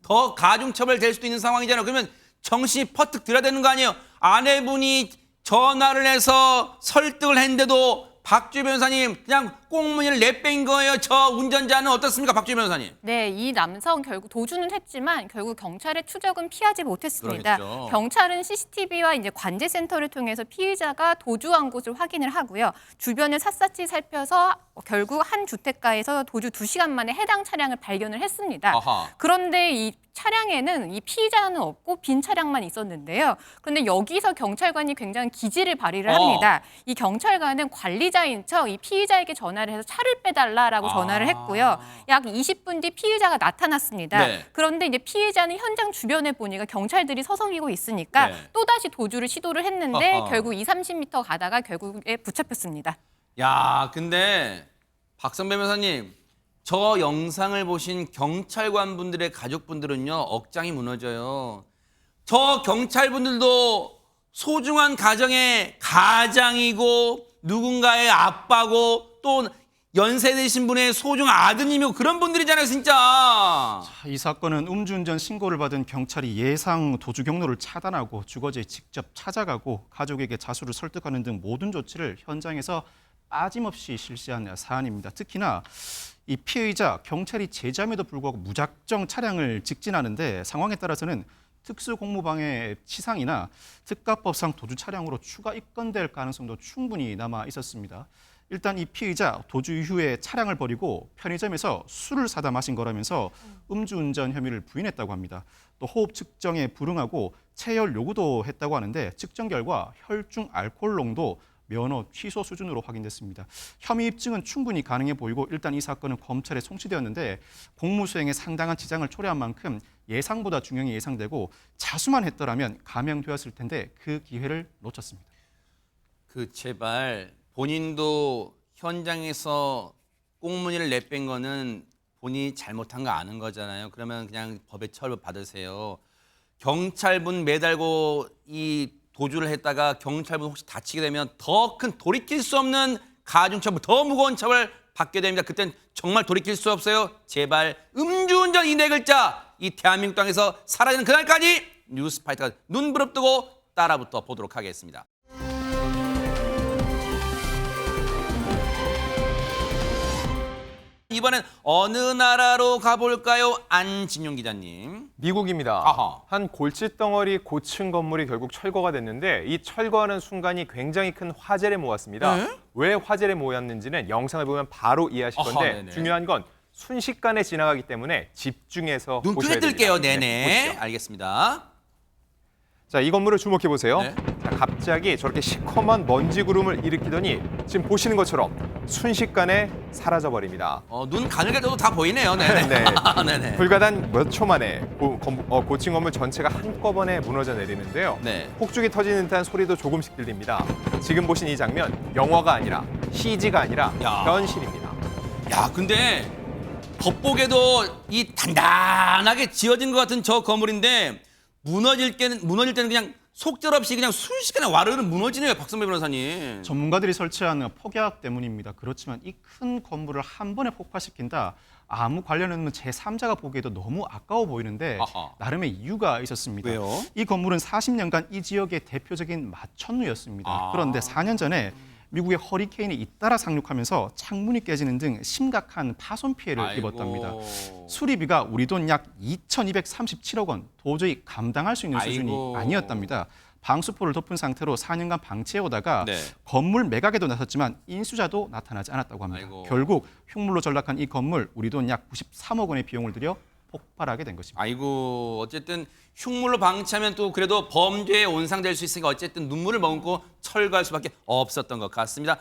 더 가중처벌 될 수도 있는 상황이잖아요. 그러면 정신이 퍼뜩 들어야 되는 거 아니에요? 아내분이 전화를 해서 설득을 했는데도 박주희 변호사님 그냥 꽁무니를 내뺀 거예요. 저 운전자는 어떻습니까, 박주희 변호사님? 네, 이 남성 결국 도주는 했지만 결국 경찰의 추적은 피하지 못했습니다. 그러겠죠. 경찰은 CCTV와 이제 관제센터를 통해서 피해자가 도주한 곳을 확인을 하고요. 주변을 샅샅이 살펴서 결국 한 주택가에서 도주 2시간 만에 해당 차량을 발견을 했습니다. 아하. 그런데 이 차량에는 이 피의자는 없고 빈 차량만 있었는데요. 그런데 여기서 경찰관이 굉장히 기지를 발휘를 합니다. 이 경찰관은 관리자인 척 이 피의자에게 전화를 해서 차를 빼달라라고 전화를 했고요. 약 20분 뒤 피의자가 나타났습니다. 네. 그런데 이제 피의자는 현장 주변에 보니까 경찰들이 서성이고 있으니까 네. 또다시 도주를 시도를 했는데 어허. 결국 30m 가다가 결국에 붙잡혔습니다. 야, 근데 박성배 변호사님, 저 영상을 보신 경찰관 분들의 가족분들은요, 억장이 무너져요. 저 경찰분들도 소중한 가정의 가장이고 누군가의 아빠고 또 연세 드신 분의 소중한 아드님이고 그런 분들이잖아요, 진짜. 이 사건은 음주운전 신고를 받은 경찰이 예상 도주 경로를 차단하고 주거지에 직접 찾아가고 가족에게 자수를 설득하는 등 모든 조치를 현장에서 빠짐없이 실시한 사안입니다. 특히나 이 피의자 경찰이 제지함에도 불구하고 무작정 차량을 직진하는데 상황에 따라서는 특수공무방해 치상이나 특가법상 도주 차량으로 추가 입건될 가능성도 충분히 남아 있었습니다. 일단 이 피의자 도주 이후에 차량을 버리고 편의점에서 술을 사다 마신 거라면서 음주운전 혐의를 부인했다고 합니다. 또 호흡 측정에 불응하고 체열 요구도 했다고 하는데 측정 결과 혈중 알코올 농도 면허 취소 수준으로 확인됐습니다. 혐의 입증은 충분히 가능해 보이고 일단 이 사건은 검찰에 송치되었는데 공무 수행에 상당한 지장을 초래한 만큼 예상보다 중형이 예상되고 자수만 했더라면 감형되었을 텐데 그 기회를 놓쳤습니다. 제발 본인도 현장에서 꽁무니를 내뺀 거는 본인이 잘못한 거 아는 거잖아요. 그러면 그냥 법에 처벌 받으세요. 경찰분 매달고 이 도주를 했다가 경찰분 혹시 다치게 되면 더 큰 돌이킬 수 없는 가중처벌, 더 무거운 처벌 받게 됩니다. 그땐 정말 돌이킬 수 없어요. 제발 음주운전 이 4글자 이 대한민국 땅에서 사라지는 그날까지 뉴스파이터가 눈 부릅뜨고 따라붙어 보도록 하겠습니다. 이번엔 어느 나라로 가볼까요? 안진용 기자님. 미국입니다. 아하. 한 골칫덩어리 고층 건물이 결국 철거가 됐는데 이 철거하는 순간이 굉장히 큰 화제를 모았습니다. 네? 왜 화제를 모았는지는 영상을 보면 바로 이해하실 아하, 건데 네네. 중요한 건 순식간에 지나가기 때문에 집중해서 눈 보셔야 크게 됩니다. 뜰게요. 네, 네네. 보시죠. 알겠습니다. 자, 이 건물을 주목해 보세요. 네. 자, 갑자기 저렇게 시커먼 먼지 구름을 일으키더니 지금 보시는 것처럼 순식간에 사라져 버립니다. 눈 가늘게 떠도 다 보이네요. 네네. 네. 네네. 불가단 몇 초 만에 고층 건물 전체가 한꺼번에 무너져 내리는데요. 네. 폭죽이 터지는 듯한 소리도 조금씩 들립니다. 지금 보신 이 장면 영화가 아니라 CG가 아니라 야. 현실입니다. 야, 근데 겉보기에도 이 단단하게 지어진 것 같은 저 건물인데 무너질 때는 그냥 속절없이 그냥 순식간에 와르르 무너지네요, 박성배 변호사님. 전문가들이 설치한 폭약 때문입니다. 그렇지만 이 큰 건물을 한 번에 폭파시킨다. 아무 관련 없는 제3자가 보기에도 너무 아까워 보이는데 아하. 나름의 이유가 있었습니다. 왜요? 이 건물은 40년간 이 지역의 대표적인 마천루였습니다. 아. 그런데 4년 전에 미국의 허리케인이 잇따라 상륙하면서 창문이 깨지는 등 심각한 파손 피해를 아이고. 입었답니다. 수리비가 우리 돈 약 2,237억 원, 도저히 감당할 수 있는 수준이 아이고. 아니었답니다. 방수포를 덮은 상태로 4년간 방치해오다가 네. 건물 매각에도 나섰지만 인수자도 나타나지 않았다고 합니다. 아이고. 결국 흉물로 전락한 이 건물 우리 돈 약 93억 원의 비용을 들여 폭발하게 된 것입니다. 아이고, 어쨌든 흉물로 방치하면 또 그래도 범죄에 온상될 수 있으니까 어쨌든 눈물을 머금고 철거할 수밖에 없었던 것 같습니다.